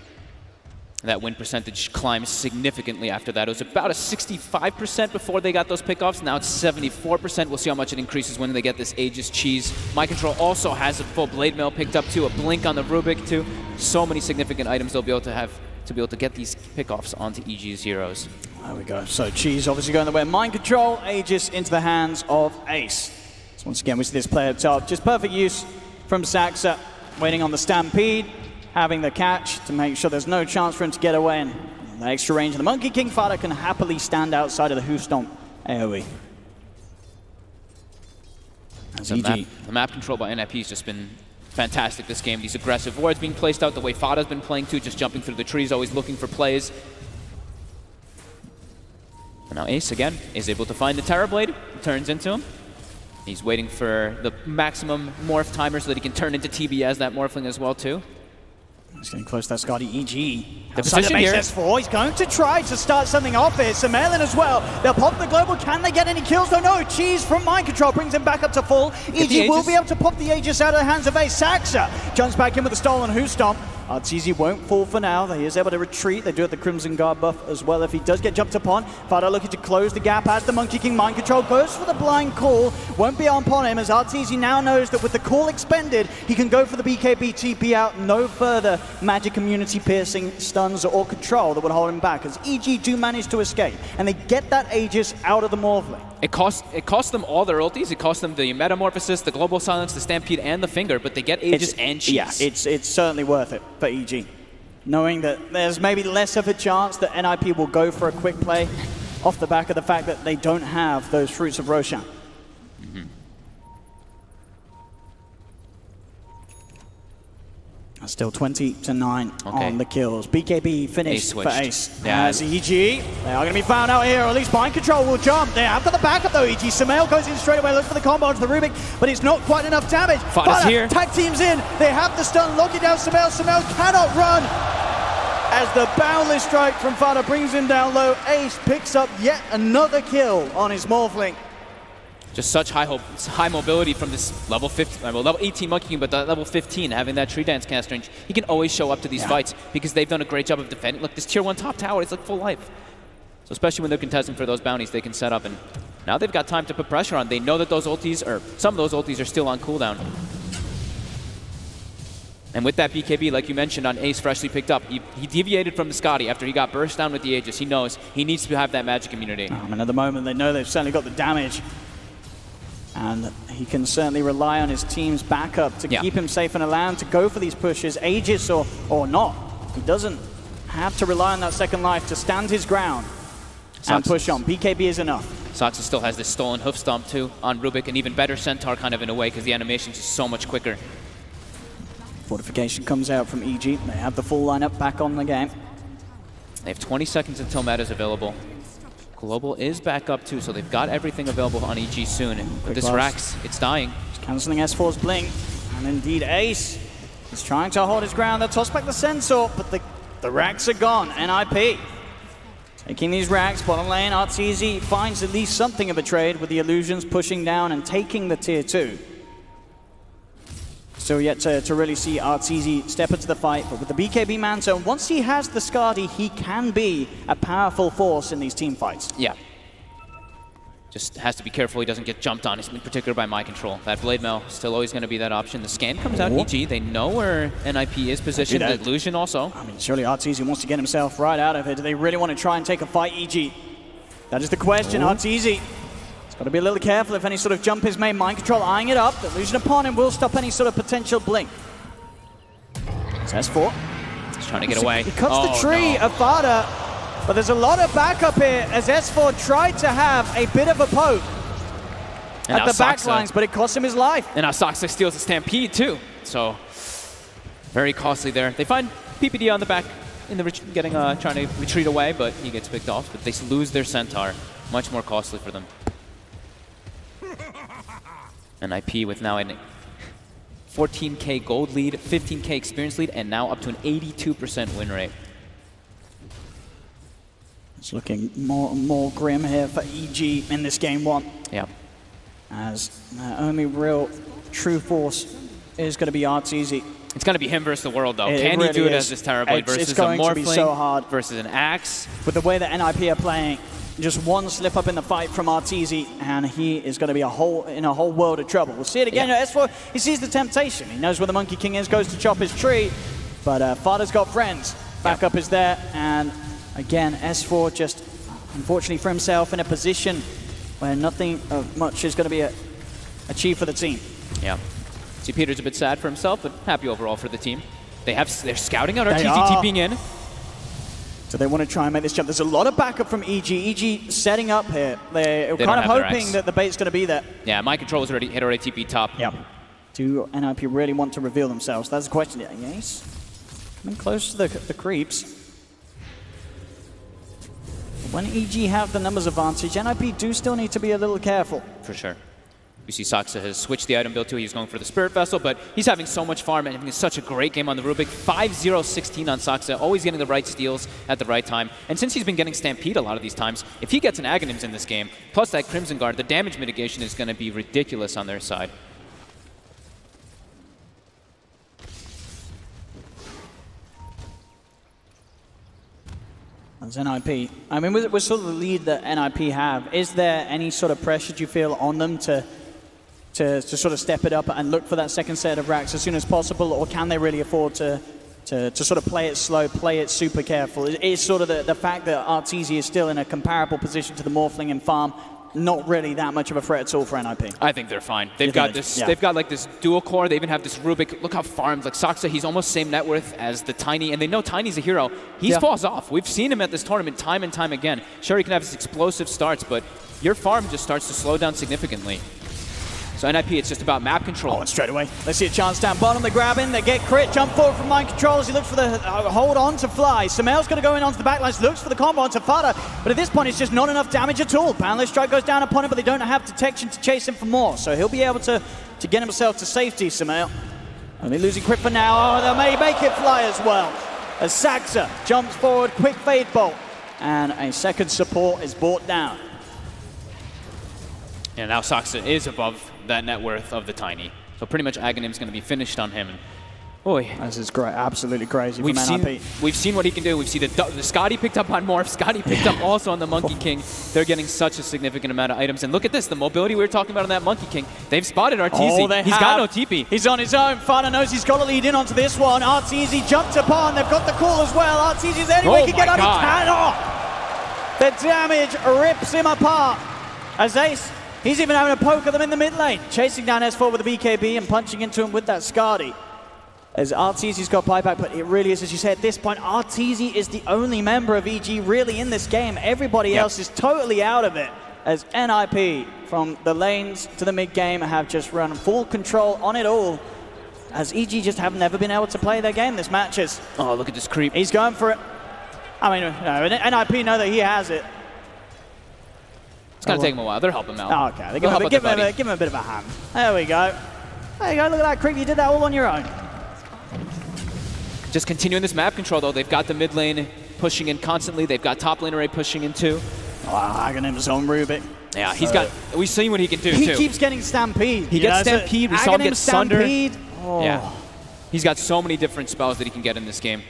That win percentage climbs significantly after that. It was about a 65% before they got those pickoffs. Now it's 74%. We'll see how much it increases when they get this Aegis cheese. My Control also has a full Blade Mail picked up too, a Blink on the Rubik too. So many significant items they'll be able to have to be able to get these pickoffs onto EG's heroes. There we go. So cheese obviously going the way of Mind Control, Aegis into the hands of Ace. So once again we see this play up top. Just perfect use from Saxa, waiting on the Stampede, having the catch to make sure there's no chance for him to get away, and that extra range. And the Monkey King Fada can happily stand outside of the Hoof Stomp AoE. The map control by NiP has just been fantastic this game. These aggressive wards being placed out the way Fada's been playing too, just jumping through the trees, always looking for plays. And now Ace, again, is able to find the Terror Blade, turns into him. He's waiting for the maximum morph timer so that he can turn into TB as that morphling as well too. He's getting close to that Scotty EG. The position here. S4. He's going to try to start something off here. Samelin as well. They'll pop the global. Can they get any kills? Oh no. Cheese from Mind Control brings him back up to full. EG will be able to pop the Aegis out of the hands of Ace. Saxa jumps back in with a stolen Hoof Stomp. Arteezy won't fall for now. He is able to retreat. They do have the Crimson Guard buff as well if he does get jumped upon. Fada looking to close the gap as the Monkey King Mind Control goes for the blind call. Won't be upon him as Arteezy now knows that with the call expended, he can go for the BKB TP out. No further magic immunity piercing stuns or control that would hold him back as EG do manage to escape. And they get that Aegis out of the Morphling. It costs them all their ultis. It costs them the Metamorphosis, the Global Silence, the Stampede, and the Finger, but they get Aegis and Cheese. Yeah, it's certainly worth it for EG. Knowing that there's maybe less of a chance that NiP will go for a quick play off the back of the fact that they don't have those Fruits of Roshan. Still 20-9 on the kills. BKB finished for Ace. Yeah. As EG, they are going to be found out here, or at least Mind Control will jump. They have got the backup though, EG. Samael goes in straight away, looks for the combo onto the Rubik, but it's not quite enough damage. Fada's here. Tag teams in, they have the stun, locking down Samael. Samael cannot run. As the Boundless Strike from Fada brings him down low, Ace picks up yet another kill on his Morphling. Just such high mobility from this level 15, well, level 18 Monkey King, but the level 15 having that Tree Dance cast range. He can always show up to these fights because they've done a great job of defending. Look, this tier 1 top tower, it's like full life. So especially when they're contesting for those bounties, they can set up, and now they've got time to put pressure on. They know that those ultis, or some of those ultis, are still on cooldown. And with that BKB, like you mentioned on Ace freshly picked up, he deviated from the Scotty after he got burst down with the Aegis. He knows he needs to have that magic immunity. And at the moment, they know they've certainly got the damage. And he can certainly rely on his team's backup to keep him safe and allow him to go for these pushes, Aegis or not. He doesn't have to rely on that second life to stand his ground and push on. BKB is enough. Saxa still has this stolen Hoof Stomp too on Rubik, and even better Centaur kind of in a way because the animation's just so much quicker. Fortification comes out from EG. They have the full lineup back on the game. They have 20 seconds until meta's available. Global is back up too, so they've got everything available on EG soon. But this Rax, it's dying. He's cancelling S4's blink. And indeed Ace is trying to hold his ground. They'll toss back the Sensor, but the Rax are gone. NiP taking these Rax, bottom lane. Arteezy finds at least something of a trade with the Illusions pushing down and taking the tier 2. Still yet to really see Arteezy step into the fight, but with the BKB Manta, once he has the Skadi, he can be a powerful force in these team fights. Yeah. Just has to be careful he doesn't get jumped on, in particular by Mind Control. That Blade Mail still always going to be that option. The scan comes out EG. They know where NiP is positioned. The Illusion also. I mean, surely Arteezy wants to get himself right out of it. Do they really want to try and take a fight, EG? That is the question. Arteezy. Got to be a little careful if any sort of jump is made. Mind Control eyeing it up. The Illusion upon him will stop any sort of potential blink. It's S4. He's trying to get away. He cuts the tree of Fada, but there's a lot of backup here as S4 tried to have a bit of a poke at the back lines, but it cost him his life. And now Saxa steals the Stampede too. So very costly there. They find PPD on the back in the trying to retreat away, but he gets picked off. But they lose their Centaur. Much more costly for them. NiP with now a 14K gold lead, 15K experience lead, and now up to an 82% win rate. It's looking more and more grim here for EG in this game 1. Yeah. As only real true force is going to be Arteezy. It's going to be him versus the world, though. Can he do it as this Terror Blade versus a Morphling, to be so hard. Versus an Axe? With the way that NiP are playing, just one slip up in the fight from Arteezy, and he is going to be in a whole world of trouble. We'll see it again. S4, he sees the temptation. He knows where the Monkey King is, goes to chop his tree, but Fada's got friends. Backup is there, and again, S4 just, unfortunately for himself, in a position where nothing of much is going to be achieved for the team. Yeah. See, Peter's a bit sad for himself, but happy overall for the team. They're scouting out Arteezy TPing in. So they want to try and make this jump. There's a lot of backup from EG. EG setting up here. They're kind of hoping that the bait's going to be there. Yeah, my controller's already TP top. Yep. Do NiP really want to reveal themselves? That's the question. Yeah, he's coming close to the creeps. When EG have the numbers advantage, NiP do still need to be a little careful. For sure. We see Saksa has switched the item build too. He's going for the Spirit Vessel, but he's having so much farm and having such a great game on the Rubik. 5-0-16 on Saksa, always getting the right steals at the right time. And since he's been getting Stampede a lot of these times, if he gets an Aghanims in this game, plus that Crimson Guard, the damage mitigation is going to be ridiculous on their side. As NiP, I mean, with sort of the lead that NiP have, is there any sort of pressure, do you feel, on them to sort of step it up and look for that second set of racks as soon as possible, or can they really afford to sort of play it slow, play it super careful? Is sort of the fact that Arteezy is still in a comparable position to the Morphling and Farm not really that much of a threat at all for NiP? I think they're fine. They've got this. Yeah. They've got like this dual core. They even have this Rubik. Look how farmed. Like Saksa, he's almost same net worth as the Tiny, and they know Tiny's a hero. He falls off. We've seen him at this tournament time and time again. Sure, he can have his explosive starts, but your farm just starts to slow down significantly. So NiP, it's just about map control. Oh, and straight away. Let's see a chance down bottom. They grab in, they get crit, jump forward from mind control as he looks for the hold on to fly. Sumail's going to go in onto the backlines, looks for the combo onto Fada, but at this point it's just not enough damage at all. Boundless Strike goes down upon him, but they don't have detection to chase him for more. So he'll be able to get himself to safety, Sumail. Only losing crit for now. Oh, they may make it fly as well. As Saksa jumps forward, quick Fade Bolt, and a second support is brought down. And now Saksa is above that net worth of the Tiny. So pretty much Aghanim's going to be finished on him. Boy. This is great, absolutely crazy from NiP. We've seen what he can do. We've seen the Scotty picked up on Morph. Scotty picked up also on the Monkey King. They're getting such a significant amount of items. And look at this, the mobility we were talking about on that Monkey King. They've spotted Arteezy. Oh, he's got no TP. He's on his own. Fada knows he's got to lead in onto this one. Arteezy jumped upon. They've got the call as well. Arteezy's anyway can get on. He cannot. The damage rips him apart. As Ace, he's even having a poke at them in the mid lane. Chasing down S4 with the BKB and punching into him with that Scotty. As Arteezy's got buyback, but it really is, as you say, at this point, Arteezy is the only member of EG really in this game. Everybody else is totally out of it. As NiP, from the lanes to the mid game, have just run full control on it all. As EG just have never been able to play their game this matches. Oh, look at this creep. He's going for it. I mean, no, NiP know that he has it. It's going to take him a while. They're helping him out. Oh, okay, give him a bit of a hand. There we go. There you go, look at that creep. You did that all on your own. Just continuing this map control, though. They've got the mid lane pushing in constantly. They've got top lane array pushing in, too. Oh, Aghanim's on Rubik. Yeah, he's got... We've seen what he can do, too. He keeps getting Stampede. He gets Stampede. We saw him get Sunder. Oh. Yeah. He's got so many different spells that he can get in this game.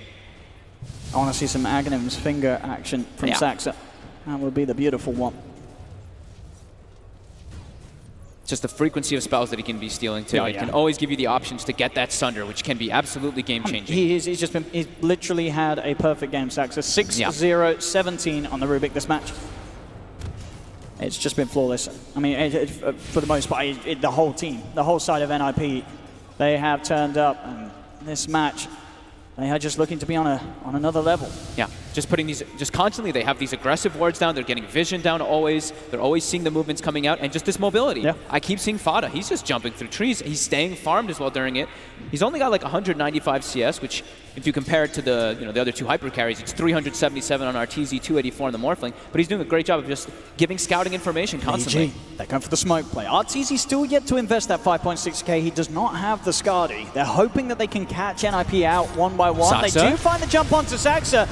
I want to see some Aghanim's finger action from Saksa. That would be the beautiful one. Just the frequency of spells that he can be stealing too. It can always give you the options to get that Sunder, which can be absolutely game-changing. He's literally had a perfect game, Saksa. 6-0-17 on the Rubik this match. It's just been flawless. I mean, for the most part, the whole team, the whole side of NiP, they have turned up, and this match, they are just looking to be on another level. Yeah, just putting these, just constantly, they have these aggressive wards down, they're getting vision down always, they're always seeing the movements coming out, and just this mobility. Yeah. I keep seeing Fada, he's just jumping through trees, he's staying farmed as well during it. He's only got like 195 CS, which if you compare it to the the other two hyper carries, it's 377 on Arteezy, 284 on the Morphling, but he's doing a great job of just giving scouting information constantly. They're going for the smoke play. Arteezy still yet to invest that 5.6k. He does not have the Skadi. They're hoping that they can catch NiP out one by one. Saksa. They do find the jump onto Saksa,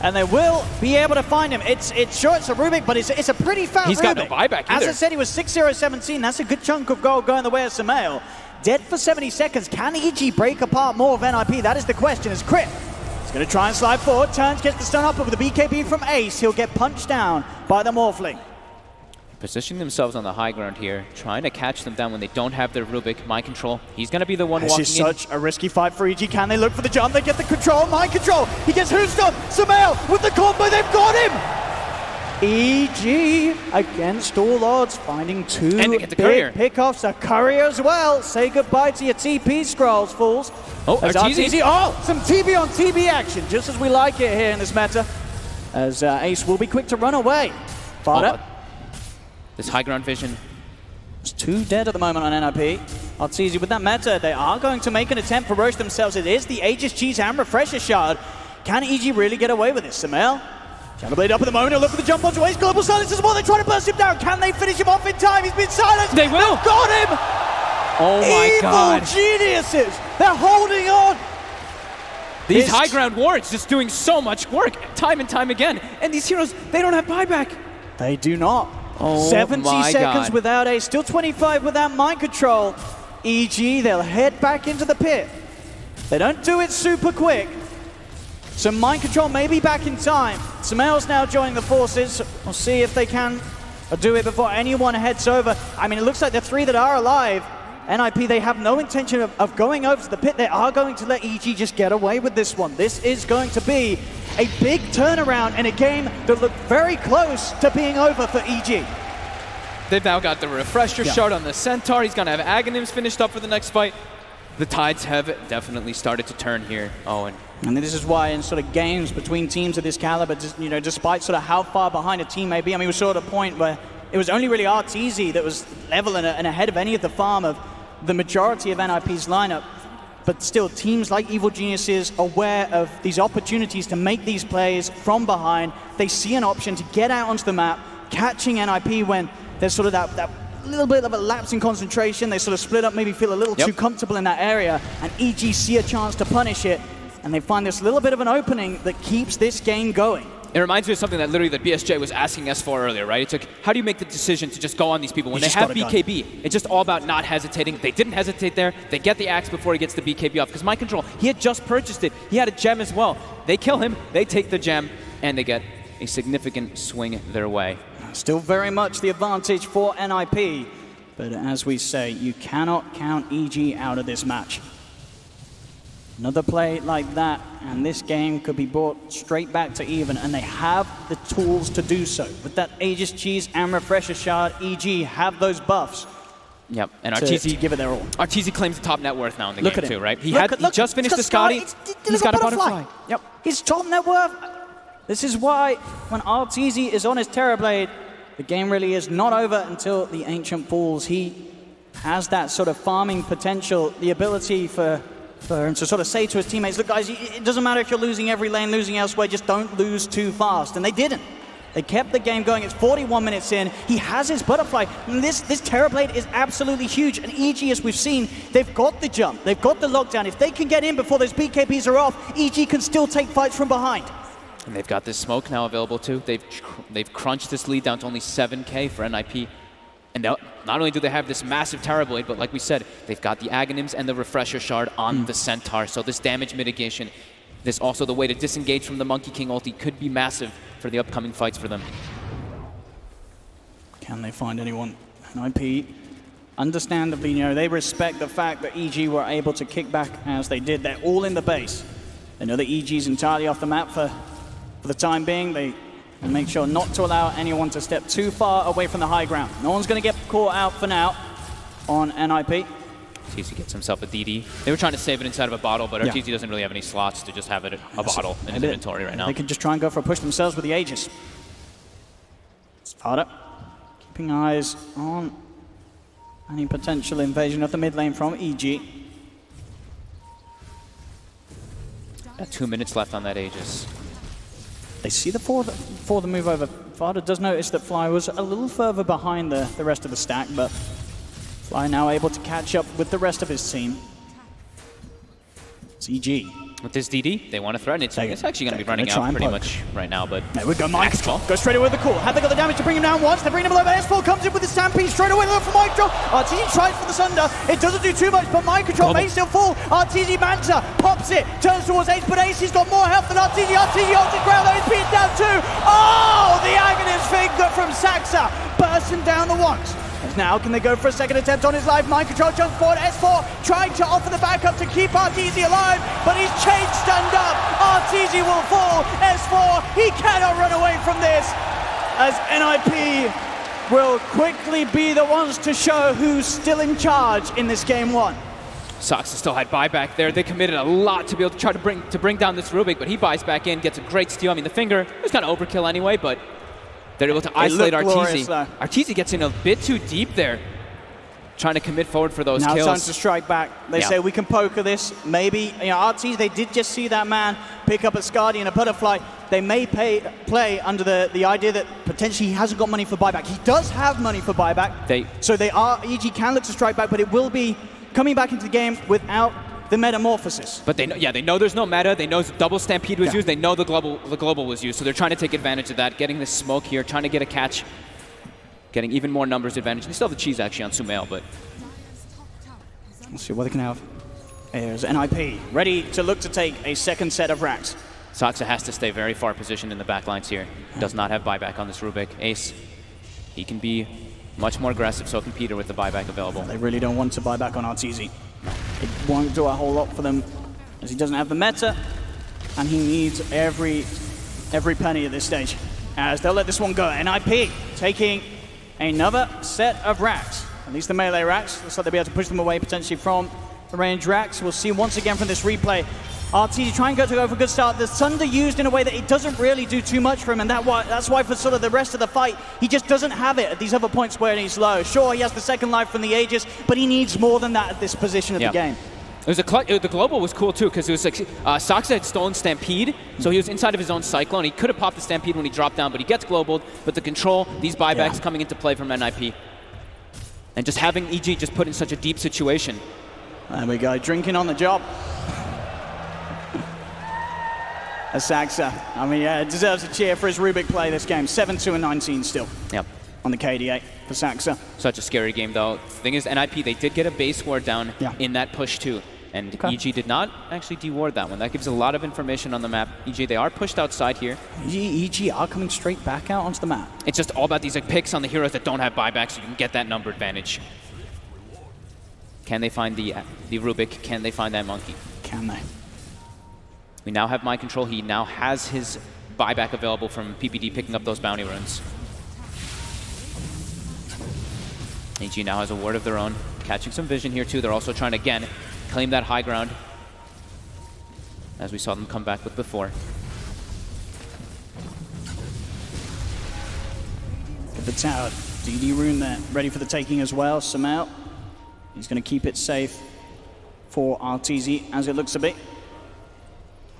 and they will be able to find him. It's sure it's a Rubik, but it's a pretty fat Rubik. He's got no buyback either. As I said, he was 6-0-17. That's a good chunk of gold going the way of Sumail. Dead for 70 seconds. Can EG break apart more of NiP? That is the question. As Crit is going to try and slide forward. Turns, gets the stun up with the BKB from Ace. He'll get punched down by the Morphling. Positioning themselves on the high ground here, trying to catch them down when they don't have their Rubik. Mind control. He's going to be the one walking in. This is such a risky fight for EG. Can they look for the jump? They get the control. Mind control. He gets Hooston. Sumail with the combo. They've got him. EG against all odds, finding two big pickoffs. A courier as well. Say goodbye to your TP scrolls, fools. Oh, Arteezy. Oh, some TB on TB action, just as we like it here in this meta. as Ace will be quick to run away. Farda. This high ground vision. It's 2 dead at the moment on NiP. Arteezy with that meta, they are going to make an attempt to roast themselves. It is the Aegis Cheese and Refresher Shard. Can EG really get away with this? Samel. Shadowblade up at the moment, look for the jump onto Ace. Global Silence as well, they're trying to burst him down. Can they finish him off in time? He's been silenced. They will. They've got him. Oh my God. Evil geniuses. They're holding on. These high ground wards just doing so much work time and time again. And these heroes, they don't have buyback. They do not. Oh 70 my seconds God. without Ace, still 25 without mind control. EG, they'll head back into the pit. They don't do it super quick. So mind control may be back in time. Samel's now joining the forces. We'll see if they can do it before anyone heads over. I mean, it looks like the 3 that are alive. NiP, they have no intention of going over to the pit. They are going to let EG just get away with this one. This is going to be a big turnaround in a game that looked very close to being over for EG. They've now got the Refresher Shard on the Centaur. He's going to have Aghanims finished up for the next fight. The tides have definitely started to turn here, Owen. And this is why in sort of games between teams of this caliber, just, you know, despite sort of how far behind a team may be, I mean, we saw at a point where it was only really Arteezy that was level and ahead of any of the farm of the majority of NiP's lineup. But still, teams like Evil Geniuses aware of these opportunities to make these plays from behind. They see an option to get out onto the map, catching NiP when there's sort of that little bit of a lapse in concentration. They sort of split up, maybe feel a little too comfortable in that area, and EG see a chance to punish it, and they find this little bit of an opening that keeps this game going. It reminds me of something that literally that BSJ was asking S4 earlier, right? It's like, how do you make the decision to just go on these people when they have BKB? It's just all about not hesitating. They didn't hesitate there. They get the axe before he gets the BKB off. Because mind control, he had just purchased it. He had a gem as well. They kill him, they take the gem, and they get a significant swing their way. Still very much the advantage for NiP. But as we say, you cannot count EG out of this match. Another play like that, and this game could be brought straight back to even, and they have the tools to do so. With that Aegis Cheese and Refresher Shard, EG have those buffs. Yep, and Arteezy give it their all. Arteezy claims top net worth now in the Look game at him. too, right? He just finished the Scotty. He's got a butterfly. Yep, his top net worth. This is why when Arteezy is on his Terrorblade, the game really is not over until the Ancient falls. He has that sort of farming potential, the ability for him to sort of say to his teammates, look guys, it doesn't matter if you're losing every lane, losing elsewhere, just don't lose too fast. And they didn't. They kept the game going. It's 41 minutes in. He has his butterfly. And this Terrorblade is absolutely huge. And EG, as we've seen, they've got the jump. They've got the lockdown. If they can get in before those BKBs are off, EG can still take fights from behind. And they've got this smoke now available too. They've crunched this lead down to only 7K for NiP. And not only do they have this massive Terrorblade, but like we said, they've got the Aghanims and the Refresher Shard on the Centaur. So this damage mitigation, this also the way to disengage from the Monkey King ulti could be massive for the upcoming fights for them. Can they find anyone? NiP, understandably, you know, they respect the fact that EG were able to kick back as they did. They're all in the base. They know that EG's entirely off the map for the time being. They make sure not to allow anyone to step too far away from the high ground. No one's going to get caught out for now on NiP. Arteezy gets himself a DD. They were trying to save it inside of a bottle, but Arteezy doesn't really have any slots to just have it a bottle in his inventory right now. They can just try and go for a push themselves with the Aegis. Sparta keeping eyes on any potential invasion of the mid lane from EG. Got 2 minutes left on that Aegis. They see the for the move over. Farda does notice that Fly was a little further behind the rest of the stack, but Fly now able to catch up with the rest of his team. It's EG. With this DD, they want to threaten it. It's actually going to be running out pretty much right now, but... There we go, mind control. Go straight away with the call. Have they got the damage to bring him down once? They bring him below, but S4 comes in with the Stampede straight away. Look for mind control. Arteezy tries for the Sunder. It doesn't do too much, but mind control may still fall. Arteezy Manta pops it, turns towards Ace, but Ace has got more health than Arteezy. Arteezy holds the ground, though. He's beaten down too. Oh, the Agonist finger from Saxa. Bursting down the ones. Now, can they go for a second attempt on his life? Mind control jumps forward. S4 trying to offer the backup to keep Arteezy alive, but he's chain stunned up. Arteezy will fall. S4, he cannot run away from this, as NiP will quickly be the ones to show who's still in charge in this game one. Soxa still had buyback there. They committed a lot to be able to try to bring down this Rubik, but he buys back in, gets a great steal. I mean, the finger was kind of overkill anyway, but they're able to isolate Arteezy. Arteezy gets in a bit too deep there, trying to commit forward for those kills. Now it's time to strike back. They say we can poker this. Maybe, you know, Arteezy, they did just see that man pick up a Scardy and a Butterfly. They may play under the idea that potentially he hasn't got money for buyback. He does have money for buyback. So EG can look to strike back, but it will be coming back into the game without the metamorphosis. But they know there's no meta. They know double stampede was used. They know the global was used. So they're trying to take advantage of that, getting this smoke here, trying to get a catch, getting even more numbers advantage. They still have the cheese actually on Sumail, but let's see what they can have. There's NiP ready to look to take a second set of racks. Soxa has to stay very far positioned in the back lines here. Does not have buyback on this Rubik. Ace, he can be much more aggressive, so can Peter with the buyback available. They really don't want to buy back on Arteezy. It won't do a whole lot for them, as he doesn't have the meta, and he needs every penny at this stage. As they'll let this one go. NiP taking another set of racks, at least the melee racks. Looks like they'll be able to push them away potentially from the range racks. We'll see once again from this replay. Arteezy trying to go for a good start. The Thunder used in a way that it doesn't really do too much for him, and that's why for sort of the rest of the fight, he just doesn't have it at these other points where he's low. Sure, he has the second life from the Aegis, but he needs more than that at this position of the game. It was the global was cool too, because it was like Soxa had stolen Stampede, so he was inside of his own Cyclone. He could have popped the Stampede when he dropped down, but he gets globaled. But the control, these buybacks coming into play from NiP, and just having EG just put in such a deep situation. There we go, drinking on the job. Soxa, I mean, deserves a cheer for his Rubik play this game. 7-2 and 19 still. Yep. On the KDA for Soxa. Such a scary game, though. The thing is, NiP, they did get a base ward down in that push, too. And EG did not actually deward that one. That gives a lot of information on the map. EG, they are pushed outside here. EG are coming straight back out onto the map. It's just all about these like, picks on the heroes that don't have buyback, so you can get that number advantage. Can they find the Rubik? Can they find that monkey? Can they? We now have mind control. He now has his buyback available from PPD picking up those bounty runes. EG now has a ward of their own, catching some vision here too. They're also trying to, again, claim that high ground, as we saw them come back with before. Get the tower. DD rune there, ready for the taking as well. Sumail, he's going to keep it safe for Arteezy, as it looks to be.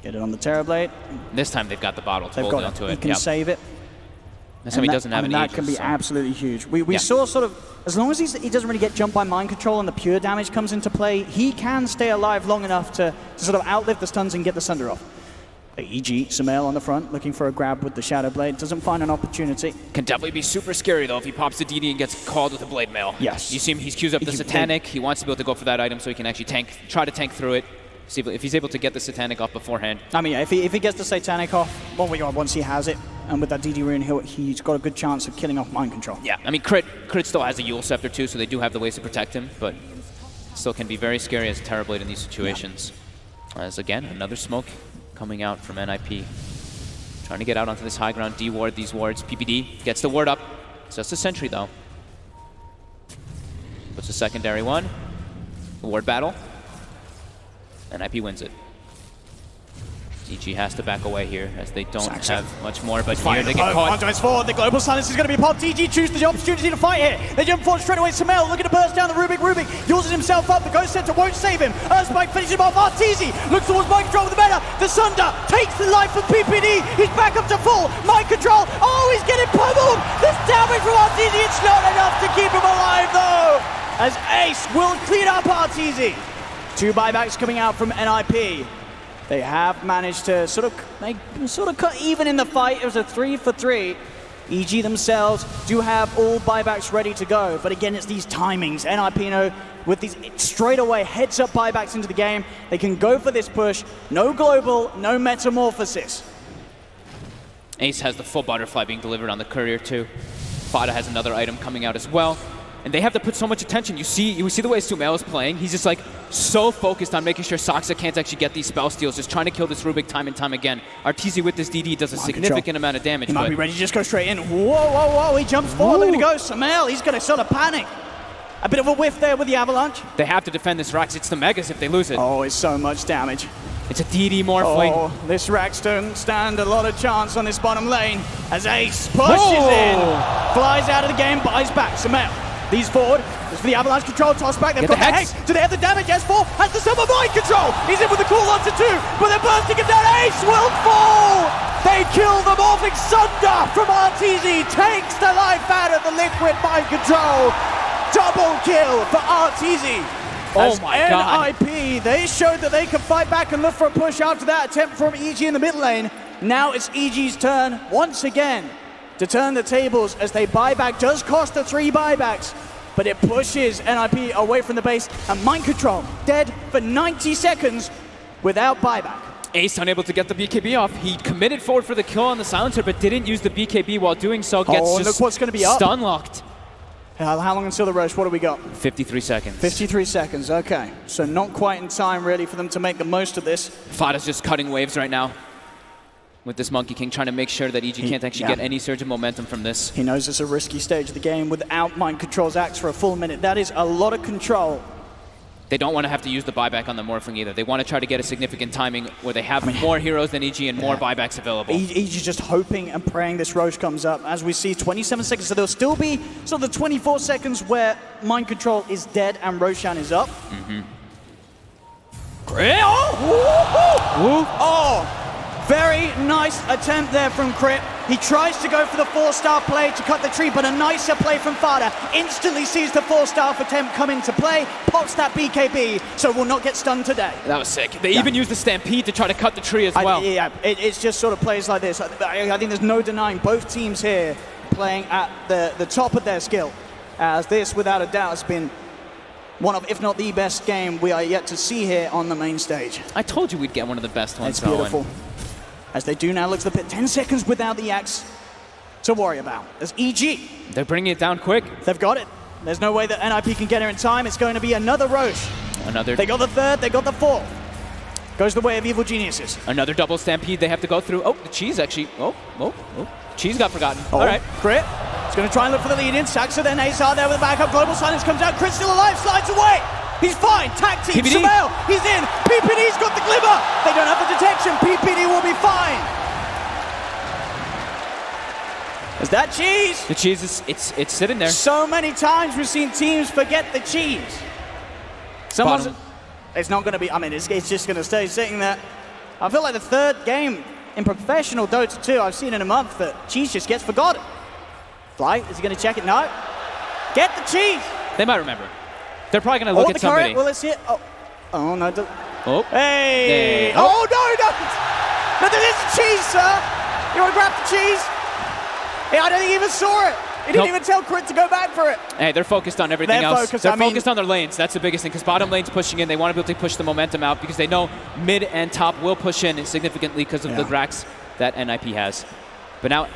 Get it on the Terrorblade. This time they've got the bottle to hold onto it. He can save it. This time he doesn't have any That can be absolutely huge. We saw sort of, as long as he doesn't really get jumped by mind control and the pure damage comes into play, he can stay alive long enough to sort of outlive the stuns and get the Sunder off. EG, Sumail on the front, looking for a grab with the Shadow Blade. Doesn't find an opportunity. Can definitely be super scary, though, if he pops the DD and gets called with a Blade Mail. Yes. You see him, he's queues up the Satanic. He wants to be able to go for that item so he can actually try to tank through it. See if he's able to get the Satanic off beforehand. I mean, if he gets the Satanic off, once he has it, and with that DD rune, he's got a good chance of killing off mind control. Yeah, I mean, Crit still has a Yule Scepter too, so they do have the ways to protect him, but still can be very scary as a Terrorblade in these situations. Yeah. As again, another smoke coming out from NiP. Trying to get out onto this high ground, de-ward these wards. PPD gets the ward up. It's just a sentry though. Puts a secondary one. Ward battle. NiP wins it. EG has to back away here as they don't have much more, but here they get caught. Onto forward, the global silence is going to be popped. EG choose the opportunity to fight here. They jump forward straight away. Sumail looking to burst down the Rubik. Uses himself up. The Ghost Center won't save him. Earthspike finishes him off. Arteezy looks towards mind control with the meta. The Sunder takes the life of PPD. He's back up to full mind control. Oh, he's getting pummeled. This damage from Arteezy, it's not enough to keep him alive though, as Ace will clean up Arteezy. 2 buybacks coming out from NiP. They have managed to sort of cut even in the fight. It was a 3-for-3. EG themselves do have all buybacks ready to go, but again, it's these timings. NiP, with these straight away heads-up buybacks into the game, they can go for this push. No global, no metamorphosis. Ace has the full butterfly being delivered on the courier too. Fada has another item coming out as well. And they have to put so much attention. You see the way Sumail is playing. He's just like so focused on making sure Soxa can't actually get these spell steals, just trying to kill this Rubik time and time again. Arteezy with this DD does a significant amount of damage. He might be ready to just go straight in. Whoa, he jumps forward. Look at it go. Sumail, he's going to sort of panic. A bit of a whiff there with the Avalanche. They have to defend this Rax. It's the Megas if they lose it. Oh, it's so much damage. It's a DD morphling. Oh, this Rax don't stand a lot of chance on this bottom lane as Ace pushes in, flies out of the game, buys back. Samel, these forward. This for the Avalanche control, toss back. They've got the Hex. Do they have the damage? S4 has the summer mind control. He's in with the cool onto 2, but they're bursting him down. Ace will fall. They kill them off. Sunder from RTZ takes the life out of the liquid mind control. Double kill for RTZ. Oh my god. NiP, they showed that they could fight back and look for a push after that attempt from EG in the mid lane. Now it's EG's turn once again to turn the tables as they buy back. Does cost the 3 buybacks, but it pushes NiP away from the base. And mind control, dead for 90 seconds without buyback. Ace unable to get the BKB off. He committed forward for the kill on the silencer, but didn't use the BKB while doing so. Gets just look what's going to be up. Stun locked. How long until the rush? What do we got? 53 seconds. 53 seconds, okay. So not quite in time, really, for them to make the most of this. Fada's just cutting waves right now with this Monkey King, trying to make sure that EG can't actually get any surge of momentum from this. He knows it's a risky stage of the game without Mind Control's Axe for a full minute. That is a lot of control. They don't want to have to use the buyback on the Morphling either. They want to try to get a significant timing where they have more heroes than EG and more buybacks available. EG's just hoping and praying this Roche comes up. As we see, 27 seconds, so there'll still be sort of the 24 seconds where Mind Control is dead and Roshan is up. Oh! Very nice attempt there from Crip. He tries to go for the 4-star play to cut the tree, but a nicer play from Fada. Instantly sees the 4-star attempt come into play, pops that BKB, so will not get stunned today. That was sick. They even used the Stampede to try to cut the tree as well. It's just sort of plays like this. I think there's no denying both teams here playing at the top of their skill, as this, without a doubt, has been one of, if not the best game we are yet to see here on the main stage. I told you we'd get one of the best ones. It's beautiful. As they do now look to the pit. 10 seconds without the Axe to worry about. As EG. They're bringing it down quick. They've got it. There's no way that NiP can get here in time. It's going to be another Roche. They got the 3rd, they got the 4th. Goes the way of Evil Geniuses. Another double Stampede they have to go through. Oh, the Cheese actually. Cheese got forgotten. All right. Crit. He's going to try and look for the lead in. Saxa then Ace are there with the backup. Global Silence comes out. Crit still alive, slides away. He's fine. Tag team. Samel, he's in. PPD's got the glimmer. They don't have the detection. PPD will be fine. Is that Cheese? The Cheese is it's sitting there. So many times we've seen teams forget the Cheese. It's not going to be. I mean, it's just going to stay sitting there. I feel like the 3rd game in professional Dota 2 I've seen in a month that Cheese just gets forgotten. Fly, is he going to check it? No. Get the Cheese. They might remember. They're probably going to look at somebody. Well, let's see it. Oh no. Hey. Oh, no. No, there is a Cheese, sir. You want to grab the Cheese? Yeah, I don't think he even saw it. He didn't even tell Crit to go back for it. Hey, they're focused on everything else. They're focused on their lanes. That's the biggest thing, because bottom lane's pushing in. They want to be able to push the momentum out because they know mid and top will push in significantly because of the Rax that NiP has. But now,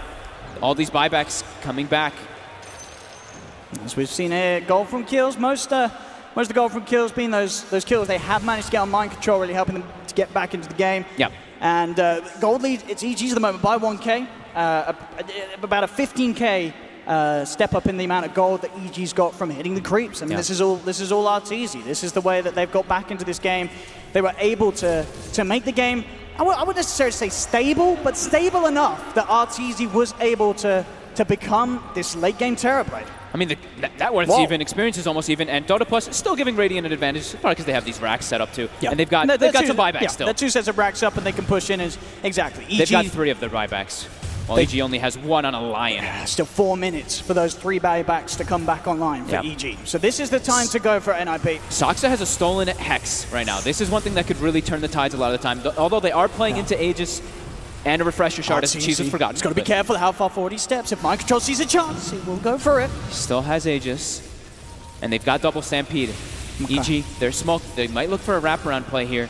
all these buybacks coming back. As we've seen here, goal from kills. Most of the goal from kills being those kills they have managed to get on Mind Control, really helping them to get back into the game. Yeah. And gold lead, it's EG's at the moment by 1K. About a 15K step up in the amount of gold that EG's got from hitting the creeps. I mean, this is all RTZ. This is the way that they've got back into this game. They were able to make the game, I wouldn't necessarily say stable, but stable enough that RTZ was able to become this late game Terrorblade. I mean, that one's even. Experience is almost even. And Dota Plus is still giving Radiant an advantage, probably because they have these racks set up too. Yeah. And they've got some buybacks still. The 2 sets of racks up and they can push in. Exactly. EG, they've got 3 of the buybacks, while EG only has 1 on a Lion. Still 4 minutes for those 3 buybacks to come back online for EG. So this is the time to go for NiP. Saxa has a stolen Hex right now. This is one thing that could really turn the tides a lot of the time. Although they are playing into Aegis and a Refresher Shard, as Cheese has forgotten. He's got to be careful how far forward he steps. If Mind Control sees a chance, he will go for it. Still has Aegis, and they've got double Stampede. EG, they're smoked. They might look for a wraparound play here.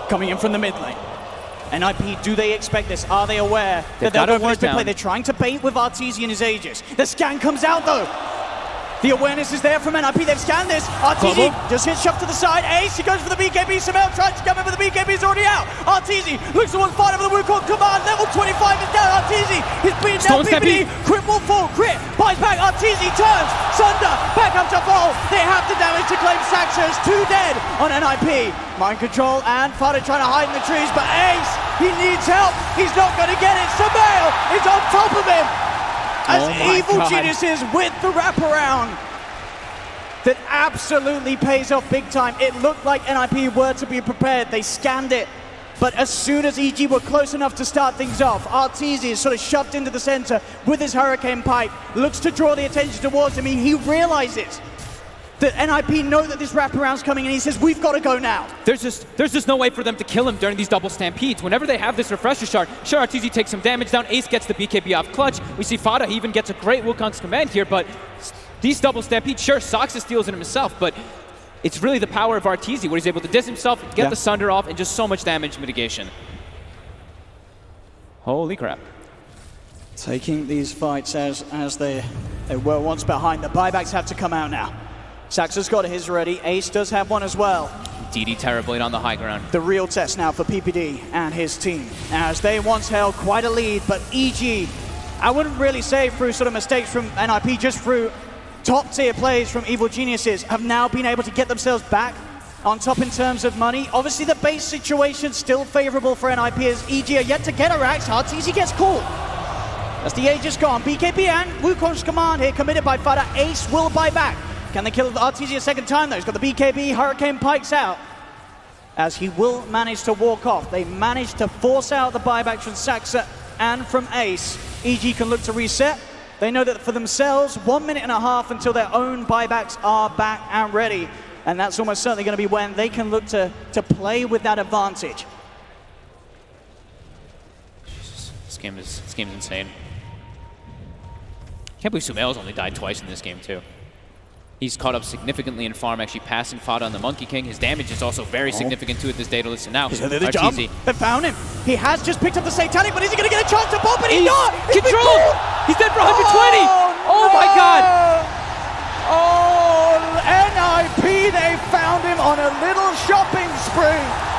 Coming in from the mid lane. NiP, do they expect this? Are they aware that they'll go for this big play? They're trying to bait with RTZ and his Aegis. The scan comes out though. The awareness is there from NiP. They've scanned this. RTZ just hits shoved to the side. Ace, he goes for the BKB. Samel tries to come in, but the BKB is already out. RTZ looks towards fight over the Wukong command. Level 25 is down. RTZ is beaten down. PPD. Crit will fall. Crit buys back, Arteezy turns, Sunder, back up to fall. They have the damage to claim Saxa is 2 dead on NiP. Mind control and Fada trying to hide in the trees, but Ace, he needs help. He's not going to get it. Sumail is on top of him. As Evil Geniuses with the wraparound. That absolutely pays off big time. It looked like NiP were to be prepared. They scanned it. But as soon as EG were close enough to start things off, Arteezy is sort of shoved into the center with his Hurricane Pipe, looks to draw the attention towards him. He realizes that NiP know that this wraparound's coming, and he says, we've got to go now. There's just no way for them to kill him during these double stampedes. Whenever they have this refresher shard, sure, Arteezy takes some damage down, Ace gets the BKB off clutch. We see Fada, he even gets a great Wukong's command here, but these double stampedes, sure, Saxa steals it himself, but it's really the power of Arteezy, where he's able to diss himself, get the Sunder off, and just so much damage mitigation. Holy crap. Taking these fights as they were once behind. The buybacks have to come out now. Saxa's got his ready. Ace does have one as well. DD Terrorblade on the high ground. The real test now for PPD and his team, as they once held quite a lead, but EG, I wouldn't really say through sort of mistakes from NiP, just through top-tier plays from Evil Geniuses, have now been able to get themselves back on top in terms of money. Obviously, the base situation still favorable for NiP as EG are yet to get a Rax. Arteezy gets caught. As the age is gone, BKB and Wukong's command here, committed by Fada. Ace will buy back. Can they kill Arteezy a second time, though? He's got the BKB, Hurricane Pikes out, as he will manage to walk off. They managed to force out the buybacks from Saxa and from Ace. EG can look to reset. They know that for themselves, 1.5 minutes until their own buybacks are back and ready. And that's almost certainly going to be when they can look to play with that advantage. Jesus, this game is insane. Can't believe Sumail's only died twice in this game, too. He's caught up significantly in farm, actually passing Fada on the Monkey King. His damage is also very significant too at this data list. And now, Arteezy. They found him. He has just picked up the Satanic, but is he going to get a chance to pop it? He's not! Controlled! He's dead for 120! Oh my god! Oh, NiP, they found him on a little shopping spree.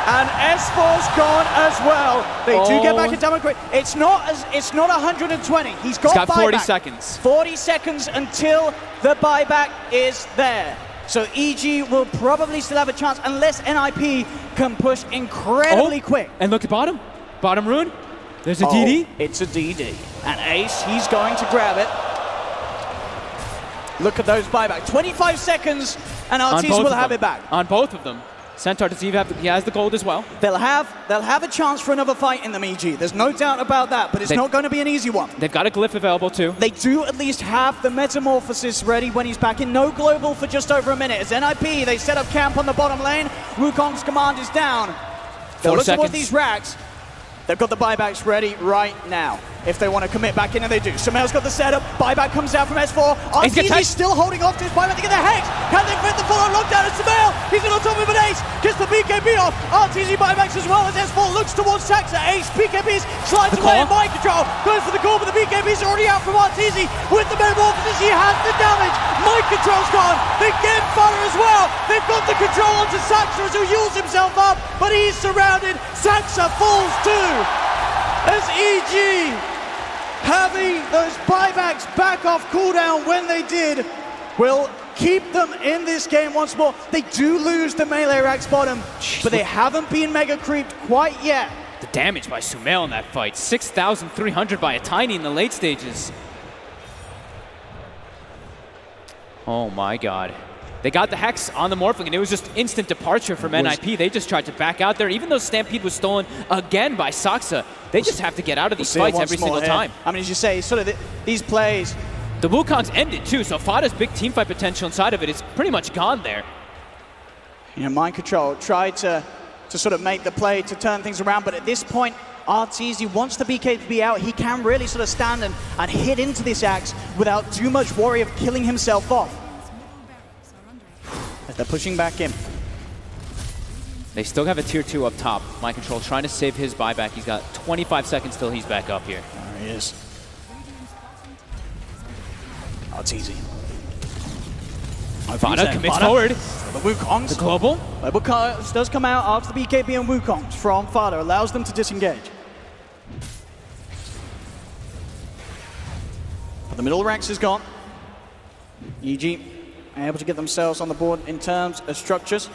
And S4's gone as well. They do get back in Democrat. It's not 120. He's got 40 seconds. 40 seconds until the buyback is there. So EG will probably still have a chance unless NiP can push incredibly quick. And look at bottom. Bottom rune. There's a DD. It's a DD. And Ace, he's going to grab it. Look at those buybacks. 25 seconds and Arteezy will have it back. On both of them. Centaur, does he has the gold as well? They'll have a chance for another fight in them, EG. There's no doubt about that, but it's not going to be an easy one. They've got a glyph available too. They do at least have the Metamorphosis ready when he's back in. No global for just over a minute. As NiP, they set up camp on the bottom lane. Wukong's command is down. They'll look towards these racks. They've got the buybacks ready right now. If they want to commit back in, and they do. Sumail's got the setup. Buyback comes out from S4. Arteezy's still holding off to his buyback to get the Hex. Can they fit the full-on lockdown? And Sumail, he's on top of an Ace. Gets the BKB off. Arteezy buybacks as well as S4 looks towards Saxa. Ace, BKBs, slides away in mind control. Goes for the call, but the BKBs are already out from Arteezy. With the Metamorphosis, he has the damage. Mind control's gone. They get Fada as well. They've got the control onto Saxa as who yules himself up, but he's surrounded. Saxa falls too. As EG having those buybacks back off cooldown when they did will keep them in this game once more. They do lose the melee racks bottom, but they haven't been mega creeped quite yet. The damage by Sumail in that fight, 6,300 by a Tiny in the late stages. Oh my god. They got the Hex on the Morphling, and it was just instant departure from NiP. They just tried to back out there. Even though Stampede was stolen again by Saxa, they just have to get out of these fights every single time. I mean, as you say, sort of these plays. The Wukong's ended too, so Fada's big teamfight potential inside of it is pretty much gone there. You know, Mind Control tried to sort of make the play to turn things around, but at this point, Arteezy wants the BKB out. He can really sort of stand and hit into this Axe without too much worry of killing himself off. As they're pushing back in. They still have a tier 2 up top. Mind Control trying to save his buyback. He's got 25 seconds till he's back up here. There he is. Arteezy. Fada commits forward. The Wukongs. The global. Wukong does come out after the BKB and Wukongs from Fada. Allows them to disengage. But the middle Rax is gone. EG able to get themselves on the board in terms of structures.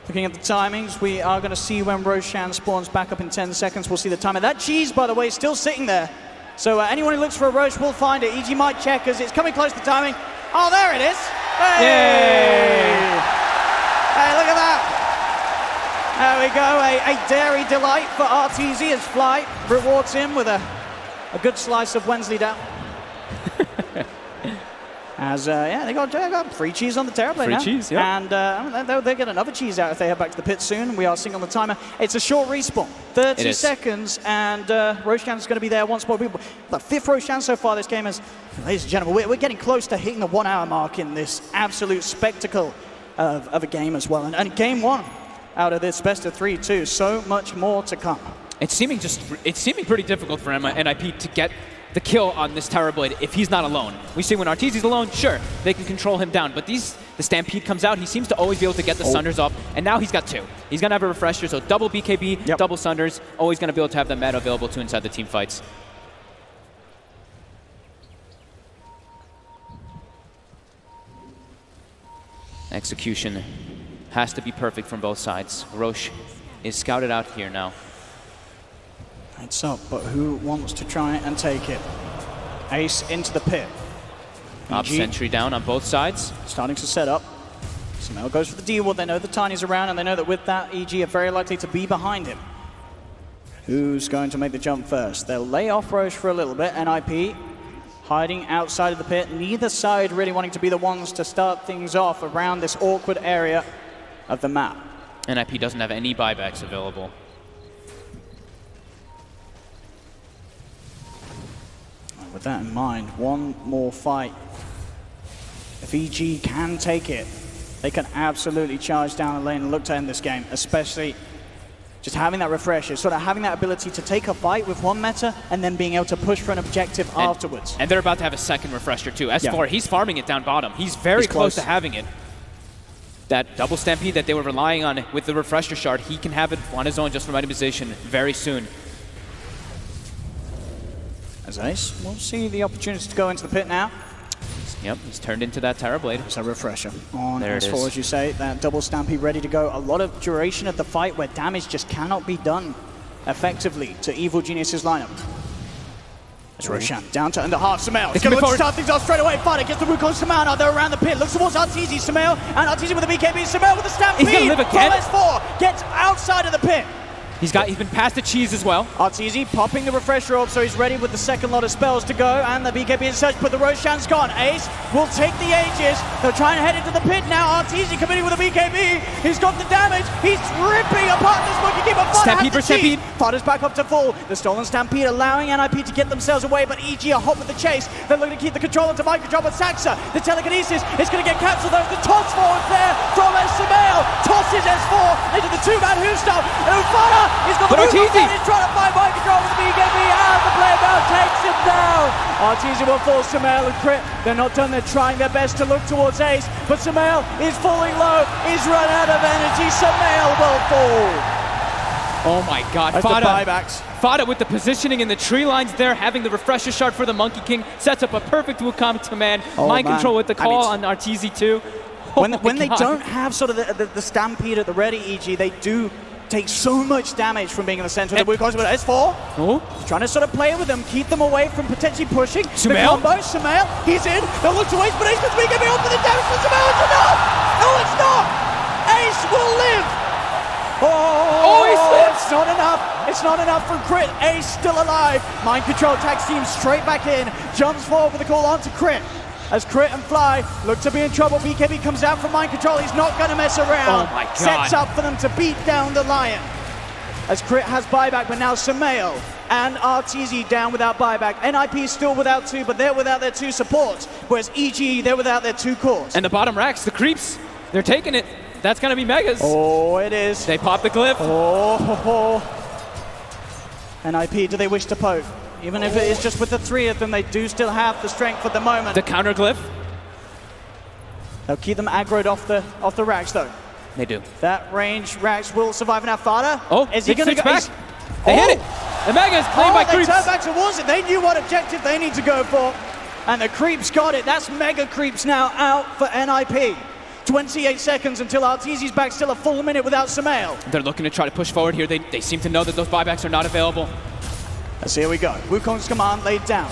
Looking at the timings, we are going to see when Roshan spawns back up in 10 seconds. We'll see the timer. That cheese, by the way, is still sitting there. So anyone who looks for a Roche will find it. EG might check as it's coming close to timing. Oh, there it is. Hey! Yay! Hey, look at that. There we go. A dairy delight for RTZ as Fly rewards him with a good slice of Wensleydale. As, yeah, they got free cheese on the Terrorblade now. Free cheese, yeah. And they'll get another cheese out if they head back to the pit soon. We are seeing on the timer. It's a short respawn, 30 seconds, and Roshan's going to be there once more. The 5th Roshan so far this game is, ladies and gentlemen, we're getting close to hitting the 1 hour mark in this absolute spectacle of a game as well. And game 1 out of this best of 3 too. So much more to come. It's seeming pretty difficult for NiP to get the kill on this Terrorblade if he's not alone. We see when RTZ's alone, sure, they can control him down, but the Stampede comes out, he seems to always be able to get the Sunders off, and now he's got 2. He's going to have a refresher, so double BKB, double Sunders, always going to be able to have that meta available too inside the team fights. Execution has to be perfect from both sides. Roche is scouted out here now. It's up, but who wants to try and take it? Ace into the pit. Up sentry down on both sides. Starting to set up. Smell goes for the D-Ward. They know the Tiny's around, and they know that with that, EG are very likely to be behind him. Who's going to make the jump first? They'll lay off Roche for a little bit. NiP hiding outside of the pit. Neither side really wanting to be the ones to start things off around this awkward area of the map. NiP doesn't have any buybacks available. With that in mind, one more fight. If EG can take it, they can absolutely charge down the lane and look to end this game, especially just having that refresher, sort of having that ability to take a fight with one meta and then being able to push for an objective afterwards. And they're about to have a second refresher too. S4, he's farming it down bottom. He's very close to having it. That double Stampede that they were relying on with the refresher shard, he can have it on his own just from itemization very soon. As Ace, we'll see the opportunity to go into the pit now. Yep, he's turned into that Terrorblade. It's a refresher on S4, as you say. That double Stampede ready to go. A lot of duration of the fight where damage just cannot be done effectively to Evil Genius's lineup. It's Roshan down to underhalf. Samael is going to look to start things off straight away. Fighter gets the Wukong Samael now. They're around the pit. Looks towards RTZ. Samael and RTZ with the BKB. Samael with the Stampede. He's going to live again. S4 gets outside of the pit. He's been past the cheese as well. RTZ popping the refresher orb, so he's ready with the second lot of spells to go, and the BKB in search, but the Roshan's gone. Ace will take the Aegis. They'll try and head into the pit now. RTZ committing with a BKB. He's got the damage. He's ripping apart this Monkey King, but Stampede for Stampede. Fada's back up to full. The stolen Stampede allowing NiP to get themselves away, but EG are hot with the chase. They're looking to keep the control into mind control, but Saxa, the telekinesis, is going to get captured though. The toss forward there from Samael. Tosses S4 into the two-man Hoostop. And Fada is got the he's trying to find mind control with the BKB, and the player now takes him down. RTZ will force Samael and crit. They're not done, they're trying their best to look towards Ace, but Samael is falling low. He's run out of energy. Samael will fall. Oh my god, Fada with the positioning in the tree lines there, having the refresher shard for the Monkey King, sets up a perfect Wukong command. Mind control with the call on RTZ too. When they don't have sort of the Stampede at the ready, EG, they do take so much damage from being in the center of the Wukong, but S4 trying to sort of play with them, keep them away from potentially pushing. Samael? The combo, Samael, he's in. They'll look to Ace, but Ace is BKB on for the damage for Samael. It's enough! No, it's not! Ace will live! It's not enough. It's not enough for Crit. Ace still alive. Mind control tags team straight back in. Jumps forward with the call on to Crit. As Crit and Fly look to be in trouble. BKB comes out from mind control. He's not going to mess around. Oh my god. Sets up for them to beat down the Lion. As Crit has buyback, but now Samael and RTZ down without buyback. NiP is still without 2, but they're without their 2 supports. Whereas EG, they're without their 2 cores. And the bottom racks, the creeps, they're taking it. That's going to be Megas. Oh, it is. They pop the glyph. NiP, do they wish to poke? Even if it is just with the 3 of them, they do still have the strength at the moment. The counter glyph. They'll keep them aggroed off the racks, though. They do. That range racks will survive now. Fada. Is he going to go back? They hit it. The Megas claimed by creeps. They turn back towards it. They knew what objective they need to go for. And the creeps got it. That's mega creeps now out for NiP. 28 seconds until Arteezy's back, still a full minute without Sumail. They're looking to try to push forward here. They seem to know that those buybacks are not available. So here we go. Wukong's command laid down.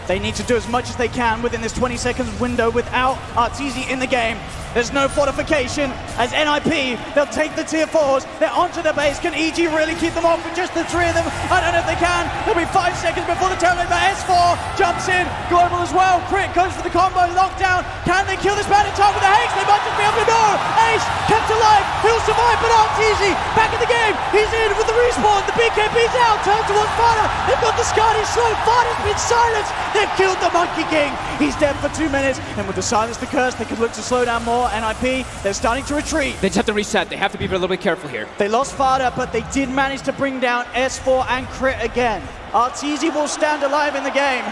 They need to do as much as they can within this 20 seconds window without Arteezy in the game. There's no fortification as NiP, they'll take the tier 4s, they're onto the base. Can EG really keep them off with just the 3 of them? I don't know if they can. There'll be 5 seconds before the turn, but S4 jumps in, global as well. Crit goes for the combo, lockdown. Can they kill this man in time with the haste? They might just be able to go. Ace kept alive, he'll survive, but Arteezy back in the game. He's in with the respawn, the BKB's out, turn towards Fada. They've got the Scotty slow, Fada's been silenced. They've killed the Monkey King. He's dead for 2 minutes, and with the silence the curse, they could look to slow down more. NiP, they're starting to retreat. They just have to reset. They have to be a little bit careful here. They lost Fada, but they did manage to bring down S4 and Crit again. Arteezy will stand alive in the game.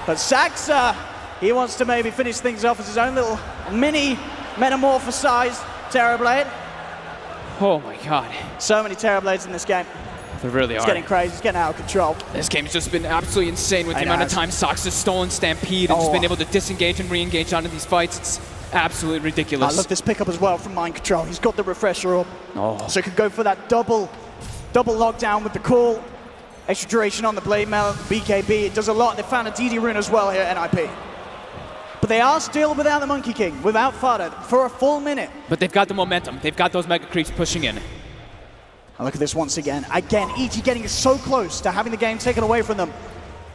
But Saxa, he wants to maybe finish things off as his own little mini metamorphosized Terrorblade. Oh my god. So many Terrorblades in this game. They really are. It's getting crazy, it's getting out of control. This game's just been absolutely insane with the amount of time Sox has stolen Stampede and just been able to disengage and re-engage onto these fights. It's absolutely ridiculous. I love this pickup as well from Mind Control. He's got the refresher up. So he could go for that double lockdown with the call. Extra duration on the blade mail, BKB. It does a lot. They found a DD rune as well here at NiP. But they are still without the Monkey King, without Fada, for a full minute. But they've got the momentum. They've got those mega creeps pushing in. And look at this once again. Again, EG getting so close to having the game taken away from them.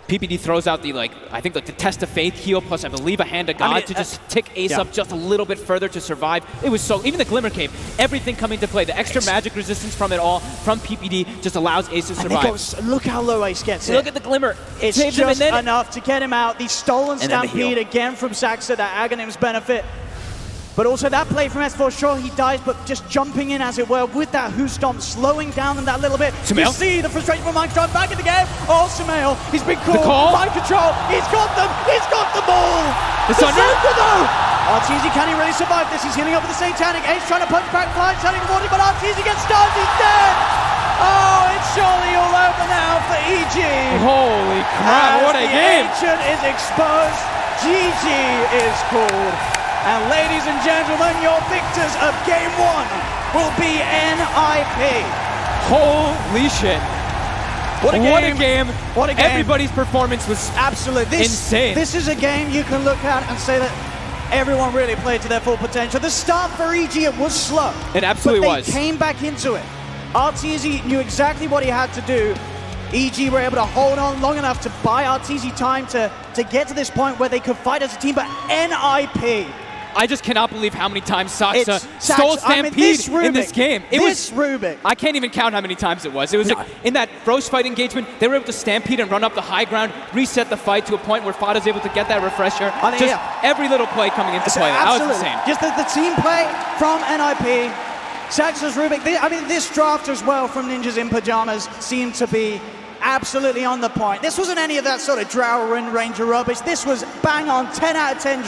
PPD throws out the, I think the Test of Faith heal, plus I believe a Hand of God to just tick Ace up just a little bit further to survive. It was so, even the Glimmer Cave, everything coming to play. The extra magic resistance from it all, from PPD, just allows Ace to survive. Look how low Ace gets it. Look at the Glimmer. It's just enough to get him out. The stolen Stampede again from Saxa, that Aghanim's benefit. But also that play from S4, sure he dies, but just jumping in as it were with that Who Stomp, slowing down them that little bit. Sumail? You see the frustration from Mind Control back in the game. Oh, Sumail, he's been called. Mind Control, he's got them all. The Sunder though. Arteezy, can he really survive this? He's healing up with the Satanic. Ace trying to punch back, flying, turning the water, but Arteezy gets stunned, he's dead. Oh, it's surely all over now for EG. Holy crap, what a game. The Ancient is exposed, GG is called. And ladies and gentlemen, your victors of Game 1 will be NiP. Holy shit. What a game. What a game. Everybody's performance was absolutely insane. This is a game you can look at and say that everyone really played to their full potential. The start for EG, it was slow. It absolutely was. But they came back into it. Arteezy knew exactly what he had to do. EG were able to hold on long enough to buy Arteezy time to get to this point where they could fight as a team, but NiP. I just cannot believe how many times Saxa stole Stampede in this game. Rubik. I can't even count how many times it was. It was in that Roche fight engagement, they were able to Stampede and run up the high ground, reset the fight to a point where Fada's able to get that refresher. Just every little play coming into play. That was insane. Just the team play from NiP. Saxa's Rubik. I mean, this draft as well from Ninjas in Pajamas seemed to be absolutely on the point. This wasn't any of that sort of Drow Ranger rubbish. This was bang on, 10 out of 10 draft.